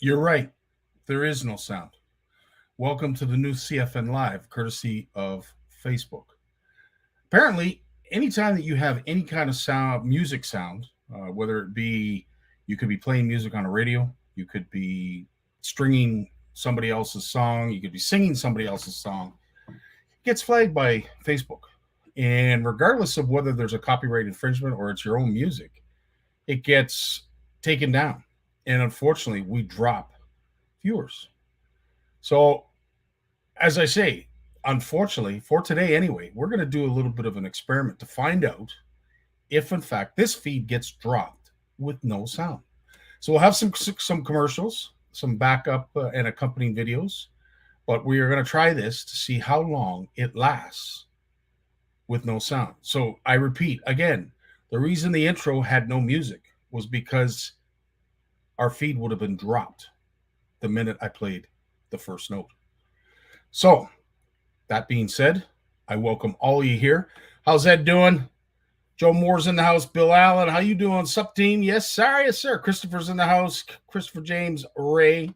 You're right. There is no sound. Welcome to the new CFN Live, courtesy of Facebook. Apparently, anytime that you have any kind of sound, music sound, whether it be you could be playing music on a radio, you could be stringing somebody else's song, you could be singing somebody else's song, it gets flagged by Facebook. And regardless of whether there's a copyright infringement or it's your own music, it gets taken down. And unfortunately, we drop viewers. So, as I say, unfortunately, for today anyway, we're going to do a little bit of an experiment to find out if, in fact, this feed gets dropped with no sound. So we'll have some commercials, some backup and accompanying videos, but we are going to try this to see how long it lasts with no sound. So I repeat again, the reason the intro had no music was because our feed would have been dropped the minute I played the first note. So, that being said, I welcome all of you here. How's Ed doing? Joe Moore's in the house. Bill Allen, how you doing? Sup, team? Yes, sir. Yes, sir. Christopher's in the house. Christopher James, Ray.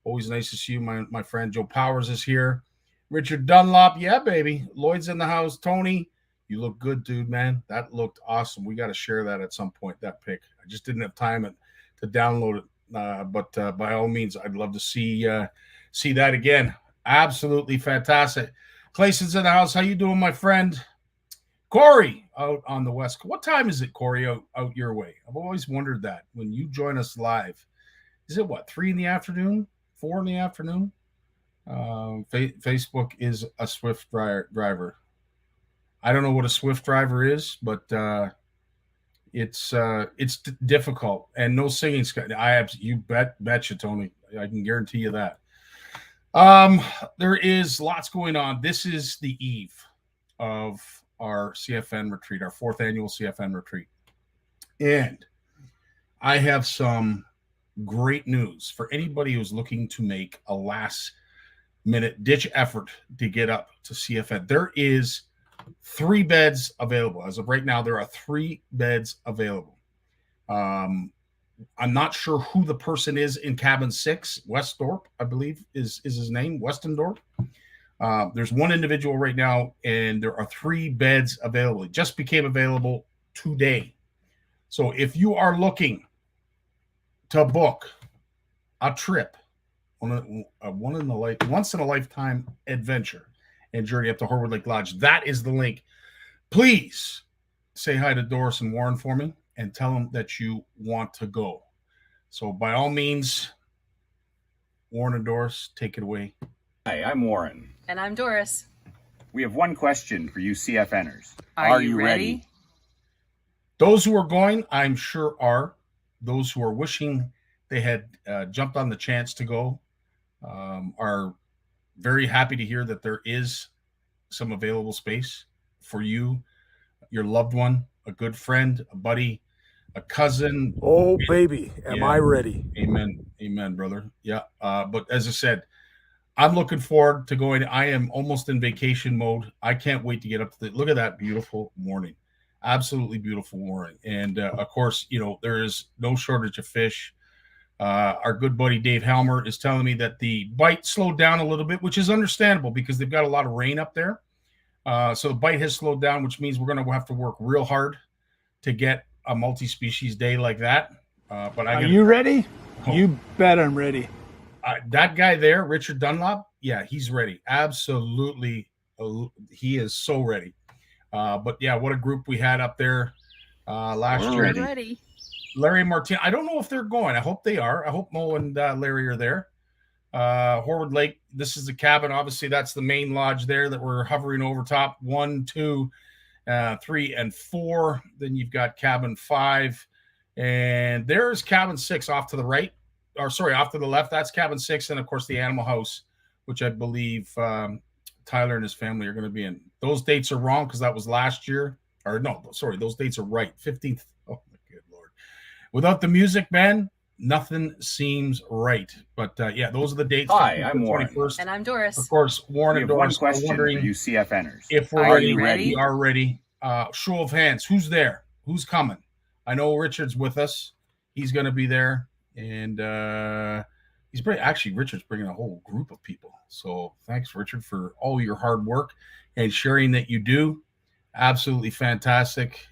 Always nice to see you. My friend Joe Powers is here. Richard Dunlop. Yeah, baby. Lloyd's in the house. Tony, you look good, dude, man. That looked awesome. We got to share that at some point, that pic. I just didn't have time to download it. But by all means, I'd love to see that again. Absolutely fantastic. Clason's in the house. How you doing, my friend? Corey out on the west. What time is it, Corey, out your way? I've always wondered that when you join us live. Is it what, 3 in the afternoon, 4 in the afternoon? Facebook is a Swift driver. I don't know what a Swift driver is, but it's difficult and no singing. You betcha, Tony. I can guarantee you that. There is lots going on. This is the eve of our CFN retreat, our 4th annual CFN retreat. And I have some great news for anybody who's looking to make a last-minute ditch effort to get up to CFN. There is 3 beds available. As of right now, there are 3 beds available. I'm not sure who the person is in cabin 6. Westdorp, I believe, is his name. Westendorp. There's one individual right now, and there are 3 beds available. It just became available today. So if you are looking to book a trip, once in a lifetime adventure and journey up to Horwood Lake Lodge, that is the link. Please say hi to Doris and Warren for me and tell them that you want to go. So by all means, Warren and Doris, take it away. Hi, I'm Warren. And I'm Doris. We have one question for you CFNers. Are you ready? Those who are going, I'm sure are. Those who are wishing they had jumped on the chance to go are very happy to hear that there is some available space for you, your loved one, a good friend, a buddy, a cousin. Oh, baby, am I ready? Amen, brother. Yeah. But as I said, I'm looking forward to going. I am almost in vacation mode. I can't wait to get up to look at that beautiful morning. Absolutely beautiful morning. And of course, there is no shortage of fish. Our good buddy Dave Helmer is telling me that the bite slowed down a little bit, which is understandable because they've got a lot of rain up there. So the bite has slowed down, which means we're going to have to work real hard to get a multi-species day like that. But are you ready? Oh. You bet I'm ready. That guy there, Richard Dunlop, yeah, he's ready. Absolutely. He is so ready. But yeah, what a group we had up there last year. Ready. Larry and Martin. I don't know if they're going. I hope they are. I hope Mo and Larry are there. Horwood Lake. This is the cabin. Obviously, that's the main lodge there that we're hovering over top. 1, 2, 3, and 4. Then you've got cabin 5. And there's cabin 6 off to the right. Or sorry, off to the left. That's cabin 6. And of course, the animal house, which I believe Tyler and his family are going to be in. Those dates are wrong because that was last year. Or no, sorry, those dates are right. 15th. Oh, my good Lord. Without the music, man, nothing seems right. But yeah, those are the dates. Hi, I'm Warren. And I'm Doris. Of course, Warren and Doris are wondering, for you CFNers. If we're ready. We are ready. Show of hands. Who's there? Who's coming? I know Richard's with us. He's going to be there. And He's bringing, actually, Richard's bringing a whole group of people. So thanks, Richard, for all your hard work and sharing that you do. Absolutely fantastic.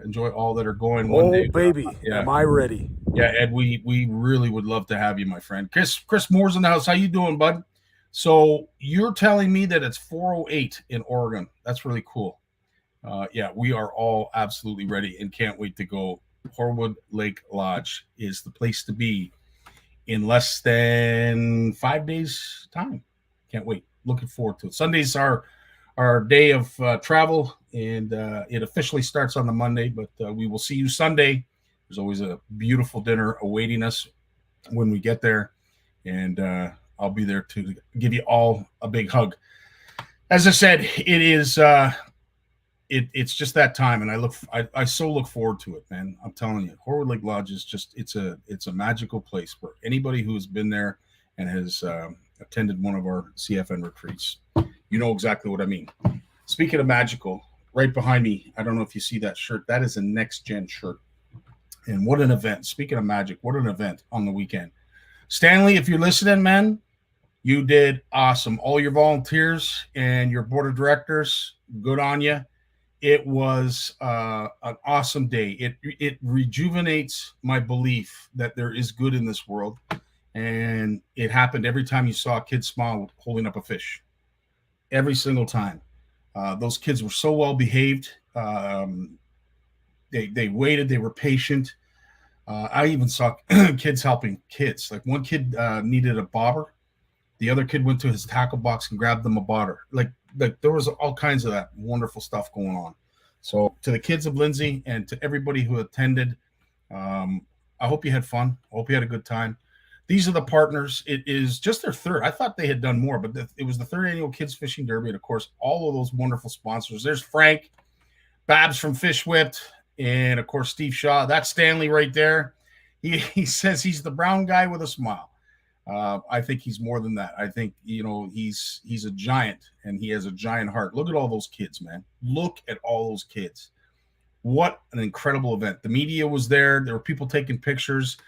Enjoy all that are going one Oh, day. baby, Yeah. am I ready? Yeah, Ed, we really would love to have you, my friend. Chris Moore's in the house. How you doing, bud? So you're telling me that it's 4:08 in Oregon. That's really cool. Yeah, we are all absolutely ready and can't wait to go. Horwood Lake Lodge is the place to be in less than 5 days' time. Can't wait. Looking forward to it. Sundays are our day of travel, and it officially starts on the Monday, but we will see you Sunday. There's always a beautiful dinner awaiting us when we get there, and I'll be there to give you all a big hug. As I said, it is it's just that time, and I so look forward to it, man. I'm telling you, Horwood Lake Lodge is just it's a magical place for anybody who has been there and has attended one of our CFN retreats. You know exactly what I mean. Speaking of magical, right behind me, I don't know if you see that shirt. That is a next gen shirt, and what an event! Speaking of magic, what an event on the weekend. Stanley, if you're listening, man, you did awesome. All your volunteers and your board of directors, good on you. It was an awesome day. It rejuvenates my belief that there is good in this world, and it happened every time you saw a kid smile holding up a fish. Every single time, those kids were so well behaved. They waited. They were patient. I even saw kids helping kids. Like one kid needed a bobber. The other kid went to his tackle box and grabbed them a bobber. Like there was all kinds of that wonderful stuff going on. So to the kids of Lindsay and to everybody who attended, I hope you had fun. I hope you had a good time. These are the partners. It is just their third. I thought they had done more, but it was the third annual Kids Fishing Derby. And of course, all of those wonderful sponsors. There's Frank, Babs from Fish Whipped, and of course, Steve Shaw. That's Stanley right there. He says he's the brown guy with a smile. I think he's more than that. I think, he's a giant, and he has a giant heart. Look at all those kids, man. Look at all those kids. What an incredible event. The media was there. There were people taking pictures.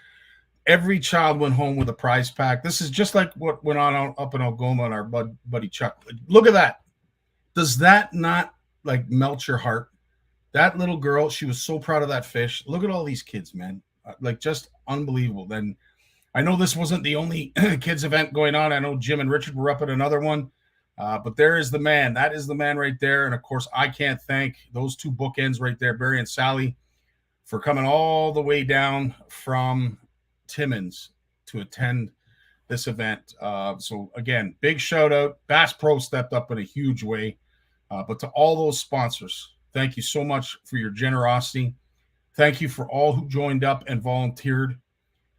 Every child went home with a prize pack. This is just like what went on up in Algoma and our buddy Chuck. Look at that. Does that not melt your heart? That little girl, she was so proud of that fish. Look at all these kids, man. Just unbelievable. Then I know this wasn't the only kids event going on. I know Jim and Richard were up at another one, but there is the man. That is the man right there. And of course, I can't thank those two bookends right there, Barry and Sally, for coming all the way down from Timmins to attend this event. So again, big shout out. Bass Pro stepped up in a huge way, but to all those sponsors, thank you so much for your generosity. Thank you for all who joined up and volunteered.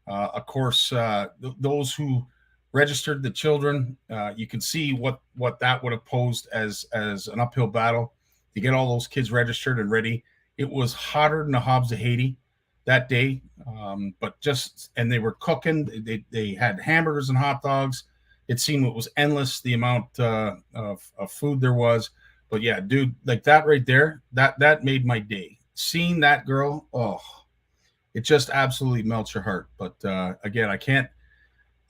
Of course, those who registered the children, you can see what that would have posed as an uphill battle to get all those kids registered and ready. It was hotter than the Hobbs of Haiti that day, and they were cooking. They had hamburgers and hot dogs. It seemed it was endless, the amount of food there was. But yeah, dude, like that right there, that made my day. Seeing that girl, it just absolutely melts your heart. But again, I can't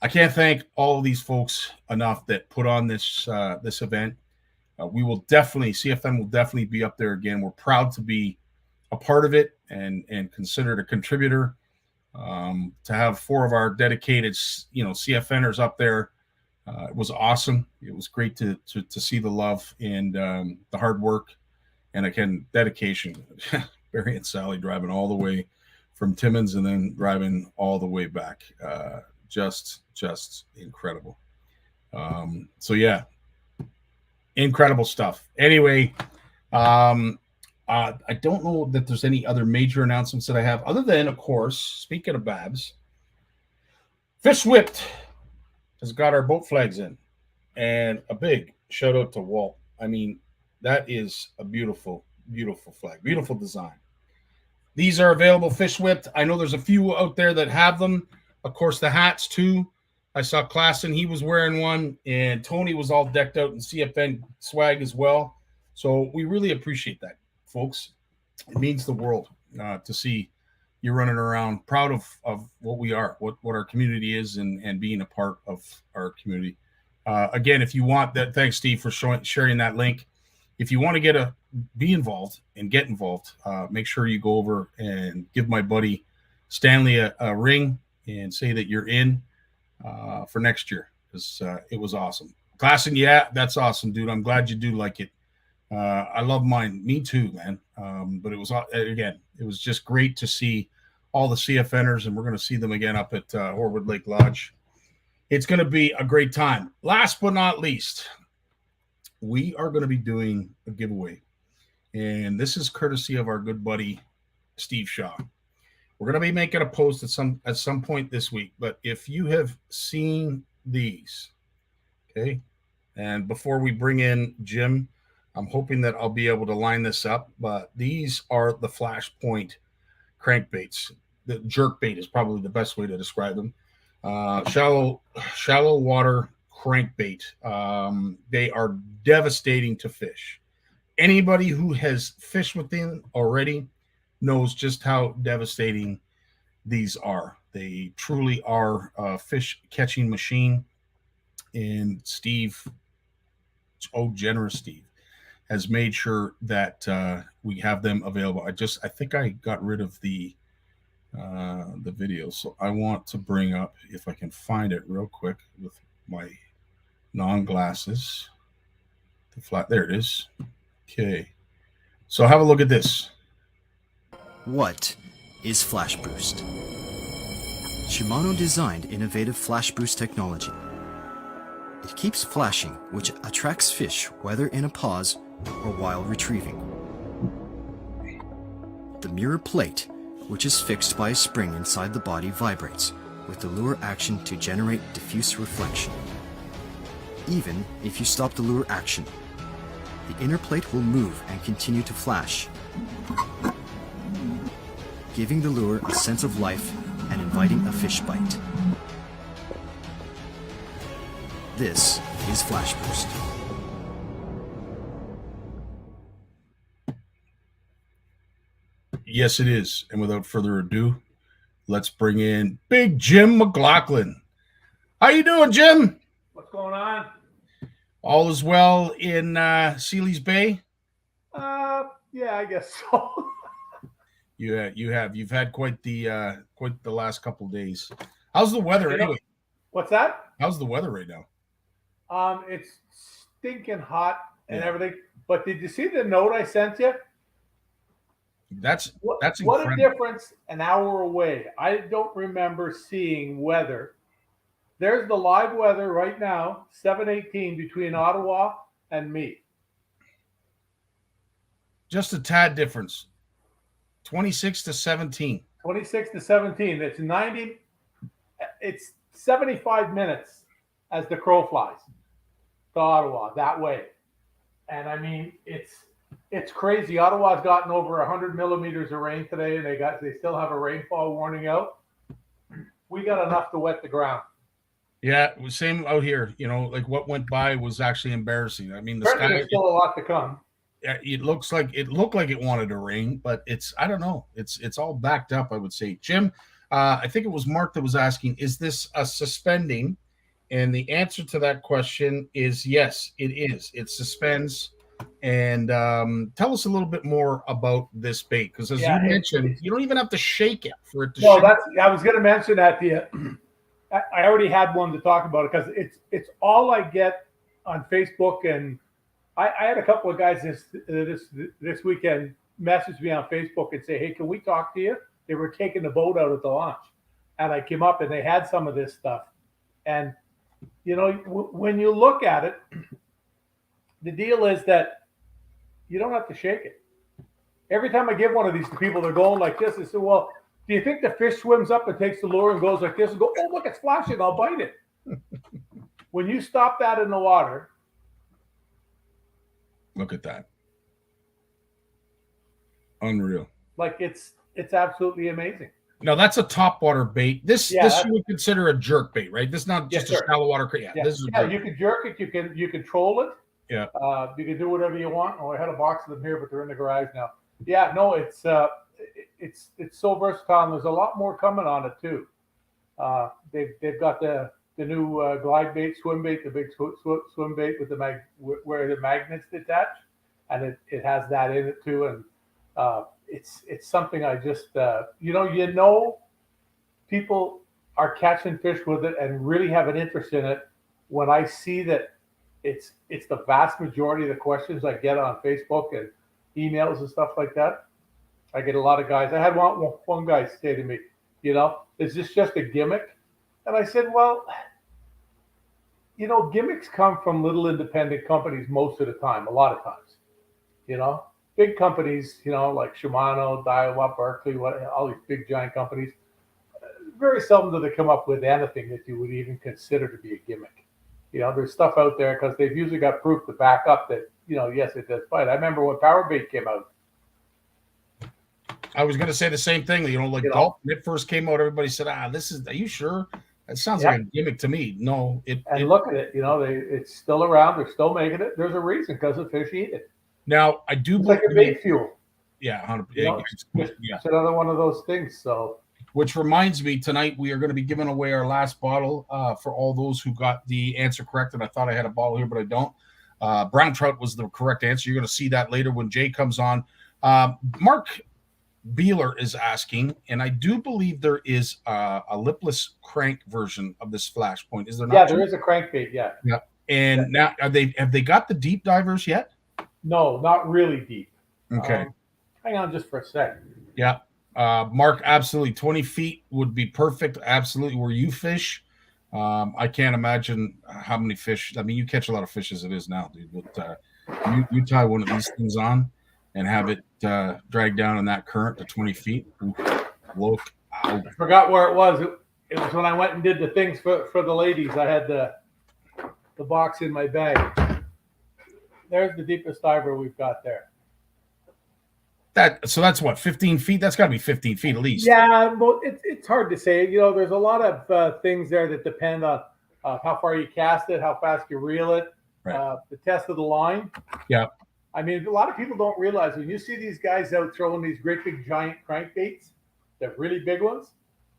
thank all of these folks enough that put on this event. We will definitely, CFN will definitely be up there again. We're proud to be a part of it and considered a contributor. To have 4 of our dedicated, CFNers up there, it was awesome. It was great to see the love and the hard work, and again, dedication. Barry and Sally driving all the way from Timmins and then driving all the way back. Just incredible. So yeah, incredible stuff. Anyway, I don't know that there's any other major announcements that I have, other than, of course, speaking of Babs, Fish Whipped has got our boat flags in, and a big shout out to Walt. I mean, that is a beautiful, beautiful flag, beautiful design. These are available, Fish Whipped. I know there's a few out there that have them. Of course, the hats too. I saw Klassen, he was wearing one, and Tony was all decked out in CFN swag as well. So we really appreciate that, folks. It means the world to see you're running around proud of what we are, what our community is, and being a part of our community. Again, if you want that, thanks, Steve, for sharing that link. If you want to be involved and get involved, make sure you go over and give my buddy Stanley a ring and say that you're in for next year, because it was awesome. Classen, yeah, that's awesome, dude. I'm glad you do like it. I love mine. Me too, man. But it was just great to see all the CFNers, and we're going to see them again up at Horwood Lake Lodge. It's going to be a great time. Last but not least, we are going to be doing a giveaway, and this is courtesy of our good buddy Steve Shaw. We're going to be making a post at some point this week, but if you have seen these, okay, and before we bring in Jim, I'm hoping that I'll be able to line this up, but these are the Flashpoint Crankbaits. The jerkbait is probably the best way to describe them. Shallow water crankbait. They are devastating to fish. Anybody who has fished with them already knows just how devastating these are. They truly are a fish catching machine. And Steve, generous Steve, has made sure that we have them available. I think I got rid of the video, so I want to bring up, if I can find it real quick with my non-glasses, there it is. Okay, so have a look at this. What is Flash Boost? Shimano designed innovative Flash Boost technology. It keeps flashing, which attracts fish whether in a pause or while retrieving. The mirror plate, which is fixed by a spring inside the body, vibrates with the lure action to generate diffuse reflection. Even if you stop the lure action, the inner plate will move and continue to flash, giving the lure a sense of life and inviting a fish bite. This is Flash Boost. Yes, it is. And without further ado, let's bring in Big Jim McLaughlin. How you doing, Jim? What's going on? All is well in Sealy's Bay? Yeah, I guess so. You've had quite the last couple of days. How's the weather anyway? What's that? How's the weather right now? It's stinking hot and everything. But did you see the note I sent you? That's what incredible. A difference an hour away. I don't remember seeing weather. There's the live weather right now, 7:18 between Ottawa and me. Just a tad difference. 26 to 17. 26 to 17. It's 75 minutes as the crow flies to Ottawa that way. And I mean, it's crazy. Ottawa's gotten over 100 millimeters of rain today, and they still have a rainfall warning out. We got enough to wet the ground. Yeah, it was same out here. You know, like what went by was actually embarrassing. I mean, the Apparently sky. there's still a lot to come. It looked like it wanted to rain, but I don't know. It's all backed up, I would say. Jim, I think it was Mark that was asking, is this a suspending? And the answer to that question is yes, it is. It suspends. And tell us a little bit more about this bait, because as you mentioned, you don't even have to shake it for it to shake. I was going to mention that to you. I already had one to talk about it because it's all I get on Facebook, and I had a couple of guys this weekend message me on Facebook and say, "Hey, can we talk to you?" They were taking the boat out at the launch, and I came up and they had some of this stuff. And you know, when you look at it, the deal is that you don't have to shake it. Every time I give one of these to people, they're going like this. I say, "Well, do you think the fish swims up and takes the lure and goes like this and go, oh, look, it's flashing, I'll bite it." When you stop that in the water. Look at that. Unreal. Like it's absolutely amazing. Now that's a top water bait. This you would consider a jerk bait, right? This is not just a shallow water crate. Yeah, this is you can jerk it, you can troll it. Yeah. You can do whatever you want. Oh, I had a box of them here, but they're in the garage now. Yeah, no, it's so versatile, and there's a lot more coming on it too. They've got the new glide bait, swim bait, the big swim bait with where the magnets detach, and it has that in it too. And it's something I just people are catching fish with it and really have an interest in it. When I see that it's the vast majority of the questions I get on Facebook and emails and stuff like that. I get a lot of guys. I had one guy say to me, is this just a gimmick? And I said, well, gimmicks come from little independent companies most of the time, a lot of times. Big companies, like Shimano, Daiwa, Berkeley, all these big giant companies, very seldom do they come up with anything that you would even consider to be a gimmick. There's stuff out there because they've usually got proof to back up that, yes, it does bite. I remember when Power Bait came out. I was going to say the same thing. Gulp, when it first came out, everybody said, are you sure? That sounds like a gimmick to me. No. Look at it. It's still around. They're still making it. There's a reason, because the fish eat it. Now, I do it's believe. Like a bait fuel. Yeah, 100%. It's another one of those things. So. Which reminds me, tonight we are going to be giving away our last bottle for all those who got the answer correct. And I thought I had a bottle here, but I don't. Brown trout was the correct answer. You're going to see that later when Jay comes on. Mark Beeler is asking, and I do believe there is a lipless crank version of this Flashpoint. Is there not? Yeah, there is a crankbait. Yeah. And now have they got the deep divers yet? No, not really deep. Okay. Hang on just for a second. Yeah. Mark, absolutely. 20 feet would be perfect. Absolutely. Where you fish. I can't imagine how many fish. I mean, you catch a lot of fish as it is now, dude. But you tie one of these things on and have it drag down in that current to 20 feet. Look out. I forgot where it was. It was when I went and did the things for the ladies. I had the box in my bag. There's the deepest diver we've got there. So that's what, 15 feet? That's got to be 15 feet at least. Yeah, but it's hard to say. There's a lot of things there that depend on how far you cast it, how fast you reel it, right. The test of the line. Yeah. I mean, a lot of people don't realize when you see these guys out throwing these great big giant crankbaits, they're really big ones,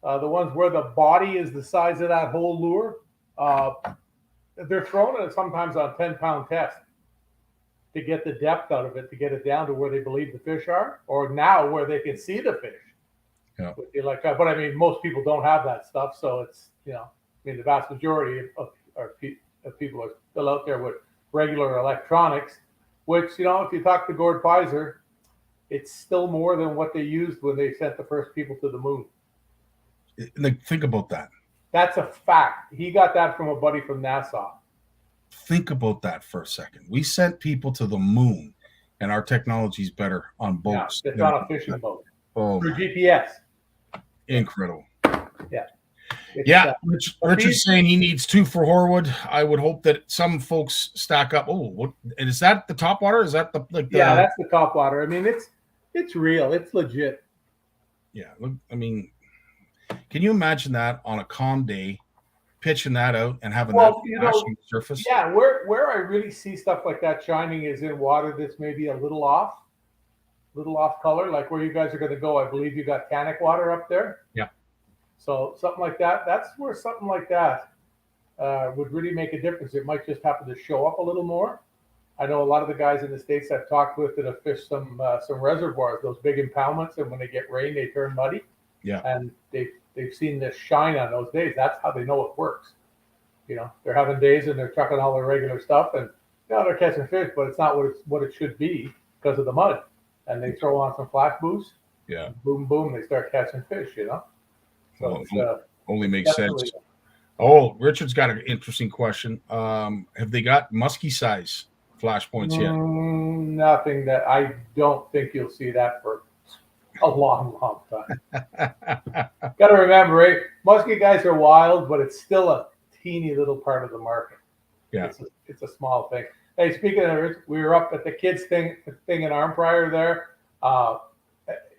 the ones where the body is the size of that whole lure, they're throwing it sometimes on 10-pound test to get the depth out of it, to get it down to where they believe the fish are, or now where they can see the fish. Yeah. But I mean, most people don't have that stuff, so it's the vast majority of people are still out there with regular electronics, which if you talk to Gord Pizer, it's still more than what they used when they sent the first people to the moon. Think about that. That's a fact. He got that from a buddy from NASA. Think about that for a second. We sent people to the moon, and our technology is better on boats. Yeah, it's on a fishing boat. Through GPS. Incredible. Yeah. Richard's saying he needs 2 for Horwood. I would hope that some folks stack up. And is that the top water? Is that Yeah, that's the top water. I mean, it's real. It's legit. Yeah. Look, I mean, can you imagine that on a calm day? Pitching that out and having that flashing surface. Yeah, where I really see stuff like that shining is in water that's maybe a little off color, like where you guys are going to go. I believe you got tannic water up there. Yeah. So something like that. That's where something like that would really make a difference. It might just happen to show up a little more. I know a lot of the guys in the States I've talked with that have fished some reservoirs, those big impoundments, and when they get rain, they turn muddy. Yeah. And they've seen this shine on those days. That's how they know it works. They're having days and they're chucking all their regular stuff, and they're catching fish, but it's not what it should be because of the mud. And they throw on some flash boost. Yeah. Boom, boom. They start catching fish. So only makes sense. Oh, Richard's got an interesting question. Have they got musky size Flashpoints yet? Nothing. That I don't think you'll see that for a long time. Got to remember, musky guys are wild, but it's still a teeny little part of the market. Yeah, it's a small thing. Hey, speaking of it, we were up at the kids thing in Armprior there.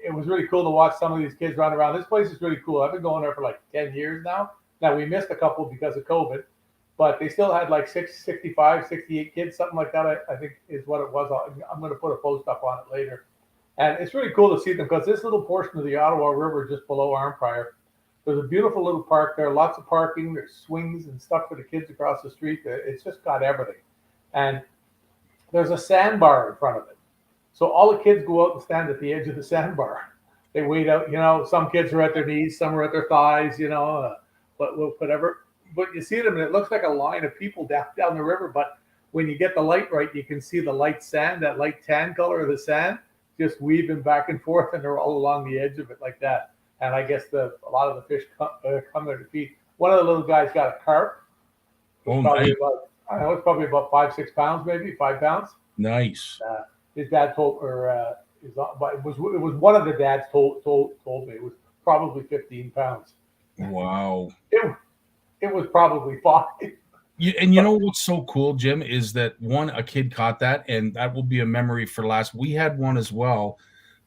It was really cool to watch some of these kids run around. This place is really cool. I've been going there for like 10 years now. Now, we missed a couple because of COVID, but they still had like 65, 68 kids, something like that, I think is what it was. I'm going to put a post up on it later. And it's really cool to see them because this little portion of the Ottawa River just below Arnprior, there's a beautiful little park there, lots of parking, there's swings and stuff for the kids across the street. It's just got everything. And there's a sandbar in front of it. So all the kids go out and stand at the edge of the sandbar. They wait out, some kids are at their knees, some are at their thighs, but whatever. But you see them and it looks like a line of people down the river. But when you get the light right, you can see the light sand, that light tan color of the sand, just weaving back and forth, and they're all along the edge of it like that. And I guess a lot of the fish come there to feed. One of the little guys got a carp. Oh, nice. It's probably about 5-6 pounds, maybe 5 pounds. Nice. His dad told, it was one of the dads told me it was probably 15 pounds. Wow. It was probably 5. And you know what's so cool, Jim, is that a kid caught that, and that will be a memory for last. We had one as well.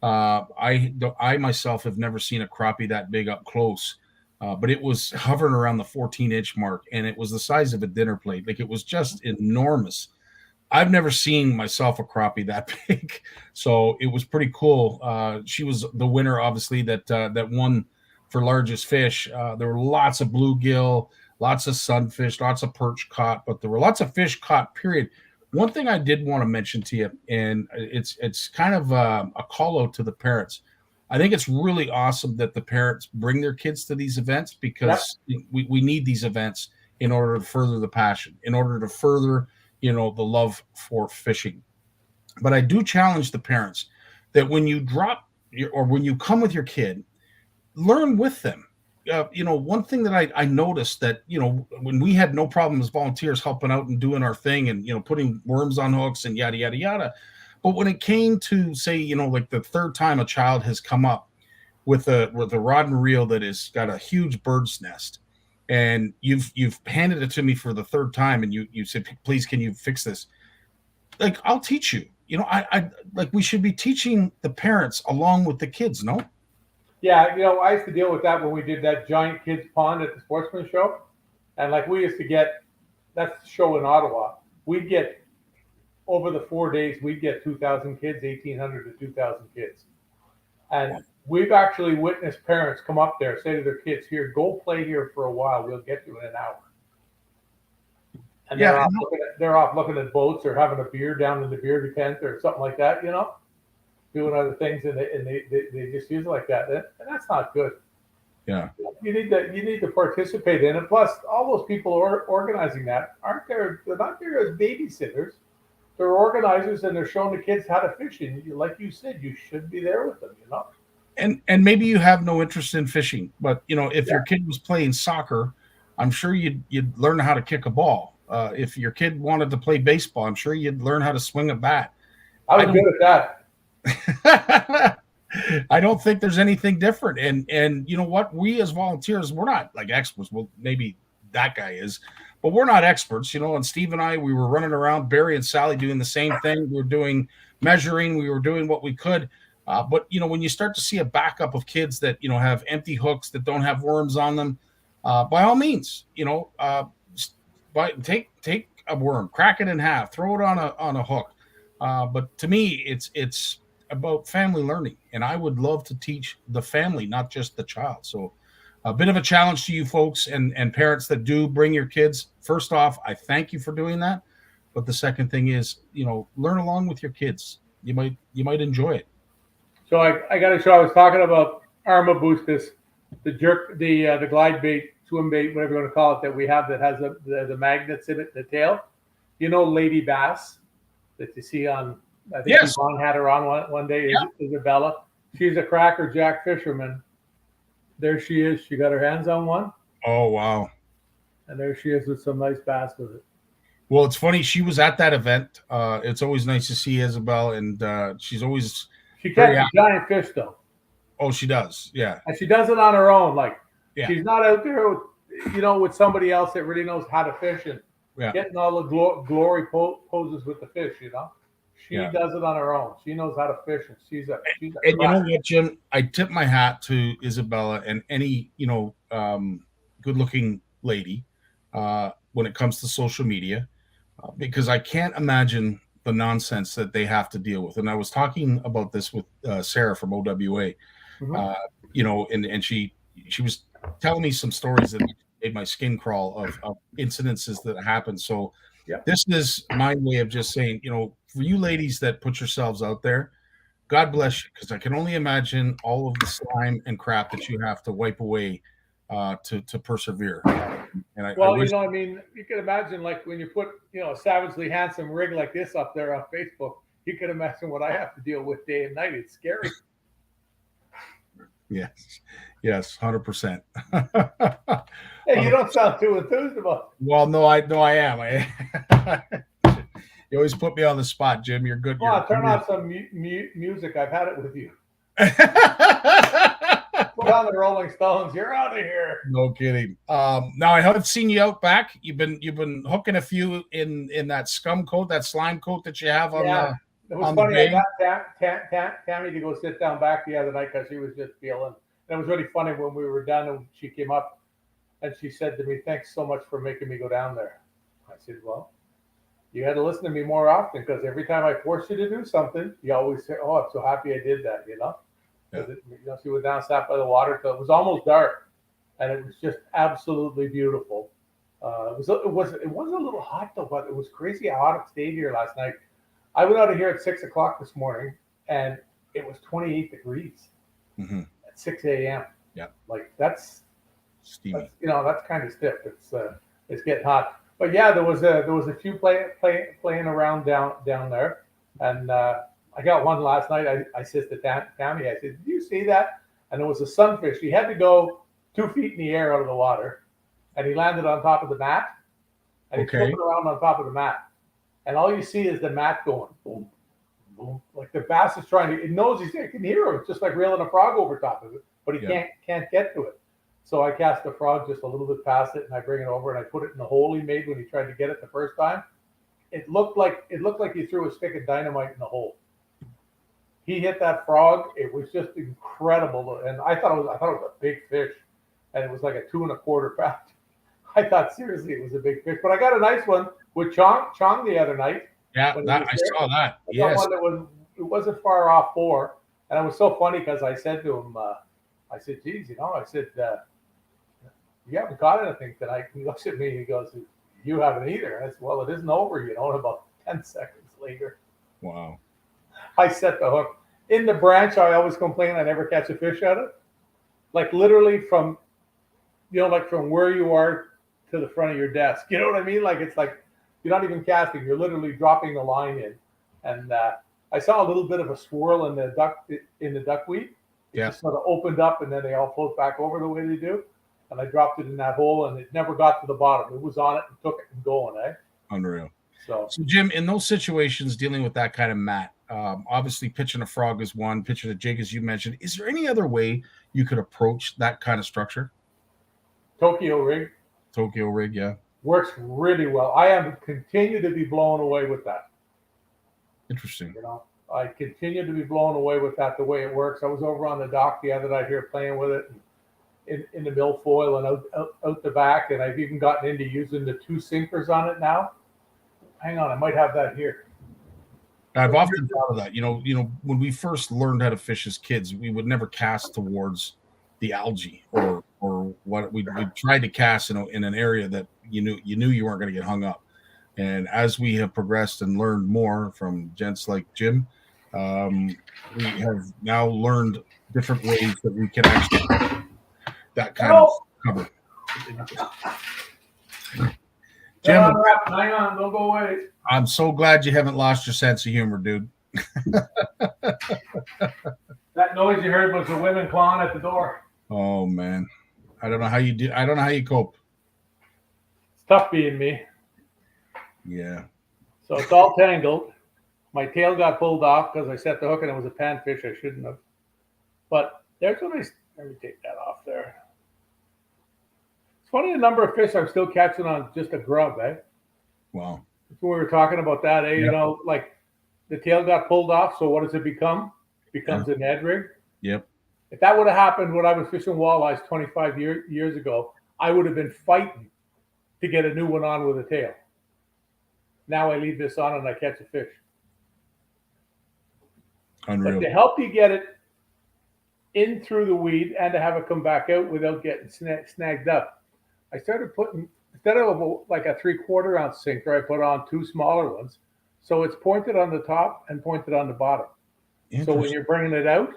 I myself have never seen a crappie that big up close, but it was hovering around the 14-inch mark, and it was the size of a dinner plate. Like, it was just enormous. I've never seen myself a crappie that big, so it was pretty cool. She was the winner, obviously, that won for largest fish. There were lots of bluegill, lots of sunfish, lots of perch caught, but there were lots of fish caught, period. One thing I did want to mention to you, and it's kind of a call out to the parents. I think it's really awesome that the parents bring their kids to these events, because we need these events in order to further the passion, in order to further, the love for fishing. But I do challenge the parents that when you when you come with your kid, learn with them. One thing that I noticed that, when we had no problem as volunteers helping out and doing our thing and, putting worms on hooks and yada, yada, yada. But when it came to, say, like the third time a child has come up with a rod and reel that has got a huge bird's nest, and you've handed it to me for the third time, and you said, please, can you fix this? Like, I'll teach you. I like, we should be teaching the parents along with the kids, no? Yeah, I used to deal with that when we did that giant kids pond at the Sportsman Show. And like, we used to get, that's the show in Ottawa. We'd get, over the 4 days, we'd get 2,000 kids, 1,800 to 2,000 kids. And we've actually witnessed parents come up there, say to their kids, here, go play here for a while. We'll get you in an hour. And they're off looking at boats or having a beer down in the beer tent or something like that, doing other things, and they just use it like that, and that's not good. Yeah, you need to participate in it. Plus, all those people organizing that they're not there as babysitters. They're organizers, and they're showing the kids how to fish. And like you said, you should be there with them. And maybe you have no interest in fishing, but if your kid was playing soccer, I'm sure you'd learn how to kick a ball. If your kid wanted to play baseball, I'm sure you'd learn how to swing a bat. I was good at that. I don't think there's anything different. And you know what? We as volunteers, we're not like experts. Well, maybe that guy is, but we're not experts, And Steve and I, we were running around, Barry and Sally doing the same thing. We were doing measuring. We were doing what we could. But when you start to see a backup of kids that, have empty hooks that don't have worms on them, by all means, take a worm, crack it in half, throw it on a hook. But to me, it's about family learning, and I would love to teach the family, not just the child. So a bit of a challenge to you folks and parents that do bring your kids. First off, I thank you for doing that. But the second thing is, learn along with your kids. You might enjoy it. So I got to show. I was talking about Arma Boostus, the glide bait, swim bait, whatever you want to call it, that we have that has the magnets in it, the tail. Lady bass that you see on. I think Yvonne had her on one day. Yeah. Isabella. She's a Cracker Jack fisherman. There she is. She got her hands on one. Oh, wow. And there she is with some nice bass with it. Well, it's funny. She was at that event. It's always nice to see Isabel, and she's always. She catches giant fish, though. Oh, she does. Yeah. And she does it on her own. Like, she's not out there, with somebody else that really knows how to fish and getting all the glory poses with the fish, She does it on her own. She knows how to fish, and she's a and you know what, Jim? I tip my hat to Isabella and any good-looking lady when it comes to social media, because I can't imagine the nonsense that they have to deal with. And I was talking about this with Sarah from OWA, and she was telling me some stories that made my skin crawl of incidences that happen. So this is my way of just saying, for you ladies that put yourselves out there, God bless you, because I can only imagine all of the slime and crap that you have to wipe away to persevere. And I wish... you can imagine, like, when you put, a savagely handsome rig like this up there on Facebook, you can imagine what I have to deal with day and night. It's scary. Yes, 100%. Hey, you don't sound too enthused about it. Well, no, I am. You always put me on the spot, Jim. You're good. Turn on some music. I've had it with you. Put on the Rolling Stones. You're out of here. No kidding. Now I haven't seen you out back. You've been hooking a few in that scum coat, that slime coat that you have on the. It was funny. I got Tammy to go sit down back the other night because she was just feeling. And it was really funny when we were done and she came up and she said to me, "Thanks so much for making me go down there." I said, "Well, you had to listen to me more often, because every time I forced you to do something, you always say, 'Oh, I'm so happy I did that,' Yeah. She went down, sat by the water till it was almost dark, and it was just absolutely beautiful. It was a little hot though, but it was crazy how hot it stayed here last night. I went out of here at 6 o'clock this morning, and it was 28 degrees at 6 a.m. Yeah, like that's steamy. That's kind of stiff. It's getting hot. But yeah, there was a few playing around down there, and I got one last night. I said to Tammy, I said, "Did you see that?" And it was a sunfish. He had to go 2 feet in the air out of the water, and he landed on top of the mat, and he's flipping around on top of the mat, and all you see is the mat going boom, boom, like the bass is trying to. It knows it can hear him. It's just like reeling a frog over top of it, but he can't get to it. So I cast the frog just a little bit past it, and I bring it over and I put it in the hole he made when he tried to get it the first time. It looked like he threw a stick of dynamite in the hole. He hit that frog. It was just incredible, and I thought it was a big fish, and it was like a 2 1/4 pound. I thought seriously it was a big fish, but I got a nice one with Chong the other night. Yeah, I saw that. Yes, one it wasn't far off 4, and it was so funny because I said to him, I said, "Geez, you haven't caught anything tonight." He looks at me and he goes, "You haven't either." I said, "Well, it isn't over, about 10 seconds later." Wow. I set the hook. In the branch, I always complain I never catch a fish out of it. Like literally from where you are to the front of your desk. You know what I mean? Like it's like you're not even casting. You're literally dropping the line in. And I saw a little bit of a swirl in the duckweed. It just sort of opened up, and then they all float back over the way they do. And I dropped it in that hole, and it never got to the bottom. It was on it and took it and going, eh? Unreal. So Jim, in those situations, dealing with that kind of mat, obviously pitching a frog is one, pitching a jig, as you mentioned. Is there any other way you could approach that kind of structure? Tokyo rig, yeah. Works really well. I continue to be blown away with that. Interesting. I continue to be blown away with that, the way it works. I was over on the dock the other night here playing with it, and in the milfoil and out the back, and I've even gotten into using the 2 sinkers on it now. Hang on, I might have that here. I've often thought of that. When we first learned how to fish as kids, we would never cast towards the algae or what we tried to cast in an area that you knew you weren't going to get hung up. And as we have progressed and learned more from gents like Jim, we have now learned different ways that we can actually that kind of cover. Jim, hang on, don't go away. I'm so glad you haven't lost your sense of humor, dude. That noise you heard was the women clawing at the door. Oh man, I don't know how you do. I don't know how you cope. It's tough being me. Yeah. So it's all tangled. My tail got pulled off because I set the hook and it was a panfish. I shouldn't have. But there's what let me take that off there. It's funny the number of fish I'm still catching on just a grub, eh? Wow. We were talking about that, eh? Yep. Like the tail got pulled off. So what does it become? It becomes a Ned rig. Yep. If that would have happened when I was fishing walleyes 25 years ago, I would have been fighting to get a new one on with a tail. Now I leave this on and I catch a fish. Unreal. But to help you get it in through the weed and to have it come back out without getting snagged up, I started putting, instead of like a 3/4 ounce sinker, I put on 2 smaller ones. So it's pointed on the top and pointed on the bottom. So when you're bringing it out,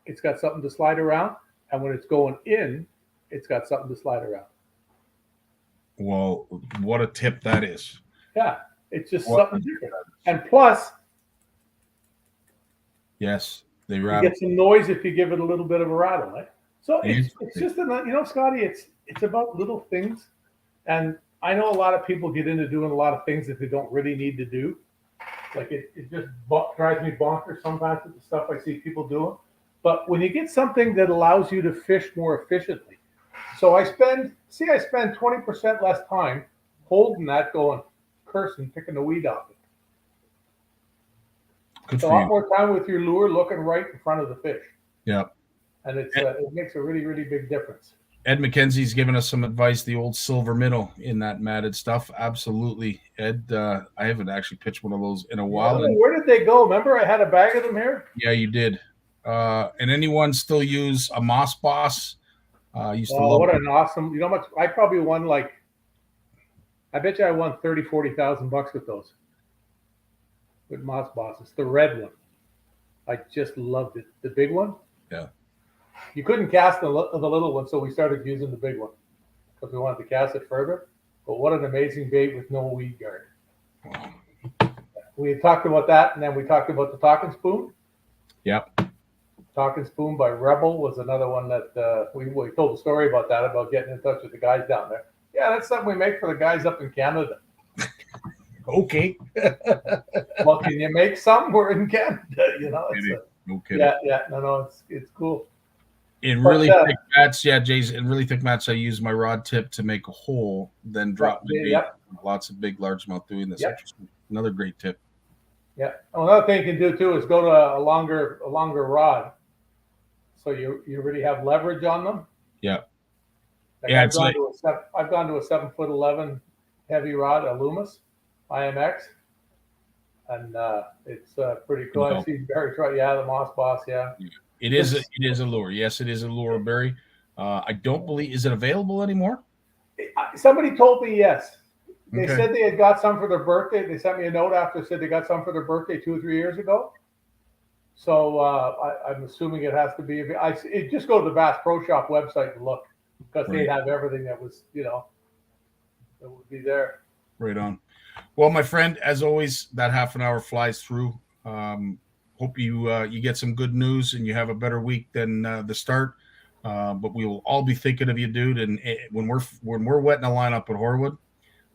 it's got something to slide around. And when it's going in, it's got something to slide around. Well, what a tip that is. Yeah, it's just something different. And plus, yes, they you rattle. get some noise if you give it a little bit of a rattle. Right? So it's just, Scotty, it's about little things. And I know a lot of people get into doing a lot of things that they don't really need to do. Like it just drives me bonkers sometimes with the stuff I see people doing. But when you get something that allows you to fish more efficiently, so I spend 20% less time holding that, going, cursing, picking the weed off it. Good It's a for lot you. more time with your lure looking right in front of the fish. Yeah. And it makes a really, really big difference. Ed McKenzie's given us some advice, the old silver minnow in that matted stuff. Absolutely. Ed, I haven't actually pitched one of those in a while. Yeah, where did they go? Remember I had a bag of them here? Yeah, you did. And anyone still use a Moss Boss? Used to love what them. an awesome, you know how much, I probably won I bet you I won 30,000, 40,000 bucks with those. With Moss Bosses, the red one. I just loved it. The big one? Yeah. You couldn't cast the little one, so we started using the big one because we wanted to cast it further. But what an amazing bait with no weed guard. Wow. We had talked about that, and then we talked about the Talking Spoon. Yep. Talking Spoon by Rebel was another one that we told a story about that, about getting in touch with the guys down there. Yeah, that's something we make for the guys up in Canada. Okay. Well, can you make some? We're in Canada, No kidding. No, it's cool. In really thick mats, Jays, in really thick mats, I use my rod tip to make a hole, then drop the bait. Yep. Lots of big largemouth doing this. Yep. Another great tip. Yeah. Another thing you can do too is go to a longer rod, so you really have leverage on them. Yeah. I've gone to a 7'11" heavy rod, a Loomis IMX, and it's pretty cool. I see Barry Trout, the Moss Boss, yeah. It is a lure. Yes, it is a lure, Barry. I don't believe, is it available anymore? Somebody told me yes. They said they had got some for their birthday. They sent me a note after, said they got some for their birthday 2 or 3 years ago. So I'm assuming it has to be. Just go to the Bass Pro Shop website and look, because they'd have everything that was, that would be there. Right on. Well, my friend, as always, that half an hour flies through. Hope you get some good news and you have a better week than the start. But we will all be thinking of you, dude. And when we're wetting a lineup at Horwood,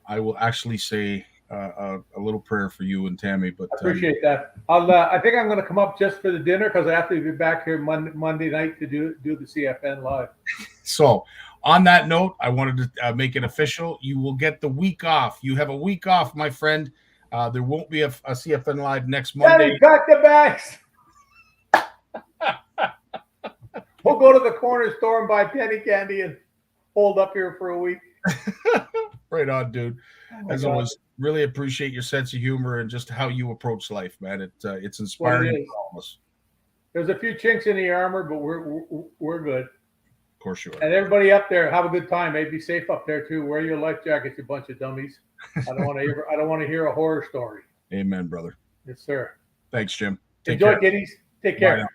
I will actually say a little prayer for you and Tammy. But I appreciate that. I think I'm going to come up just for the dinner because I have to be back here Monday night to do the CFN live. So, on that note, I wanted to make it official. You will get the week off. You have a week off, my friend. There won't be a CFN live next Monday. Pack the bags. We'll go to the corner store and buy penny candy and hold up here for a week. Right on, dude. As always, really appreciate your sense of humor and just how you approach life, man. It's inspiring for all of us. There's a few chinks in the armor, but we're good. Of course you are. And everybody up there, have a good time. Maybe be safe up there too. Wear your life jackets, you bunch of dummies. I don't want to hear a horror story. Amen, brother. Yes, sir. Thanks, Jim. Enjoy, kiddies. Take care.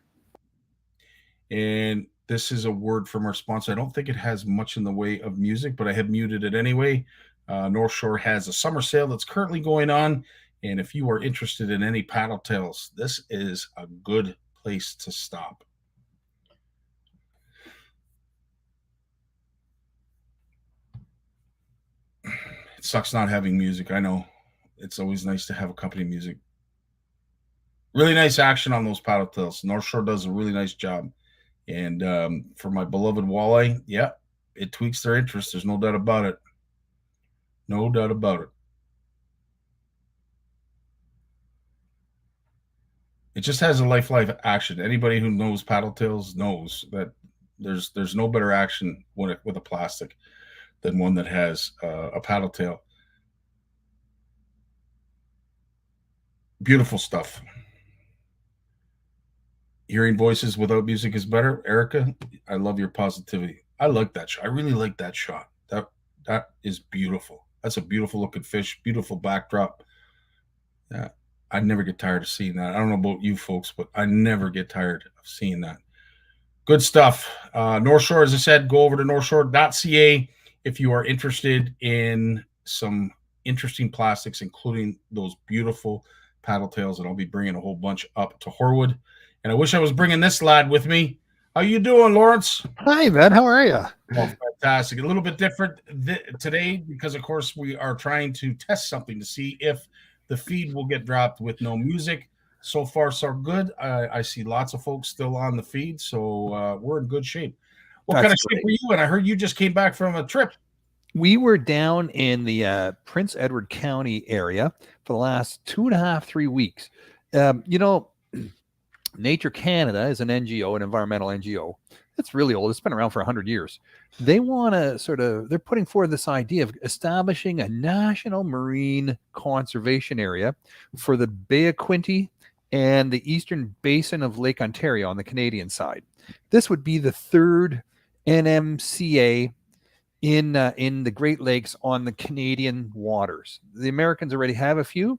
And this is a word from our sponsor. I don't think it has much in the way of music, but I have muted it anyway. North Shore has a summer sale that's currently going on. And if you are interested in any paddle tails, this is a good place to stop. It sucks not having music. I know. It's always nice to have accompanying music. Really nice action on those paddle tails. North Shore does a really nice job. And for my beloved walleye, yeah, it tweaks their interest. There's no doubt about it. No doubt about it. It just has a life action. Anybody who knows paddle tails knows that there's no better action with a plastic than one that has a paddle tail. Beautiful stuff. Hearing voices without music is better. Erica, I love your positivity. I like that shot. I really like that shot. That is beautiful. That's a beautiful looking fish, beautiful backdrop. Yeah, I never get tired of seeing that. I don't know about you folks, but I never get tired of seeing that. Good stuff. North Shore, as I said, go over to northshore.ca if you are interested in some interesting plastics, including those beautiful paddle tails, and I'll be bringing a whole bunch up to Horwood. And I wish I was bringing this lad with me. How you doing, Lawrence? Hi, man. How are you? Oh, fantastic. A little bit different today because, of course, we are trying to test something to see if the feed will get dropped with no music. So far, so good. I see lots of folks still on the feed, so we're in good shape. What kind of shape were you in? I heard you just came back from a trip. We were down in the Prince Edward County area for the last 2.5, 3 weeks. Nature Canada is an NGO, an environmental NGO. It's really old. It's been around for 100 years. They want to they're putting forward this idea of establishing a national marine conservation area for the Bay of Quinte and the eastern basin of Lake Ontario on the Canadian side. This would be the third NMCA in the Great Lakes on the Canadian waters. The Americans already have a few.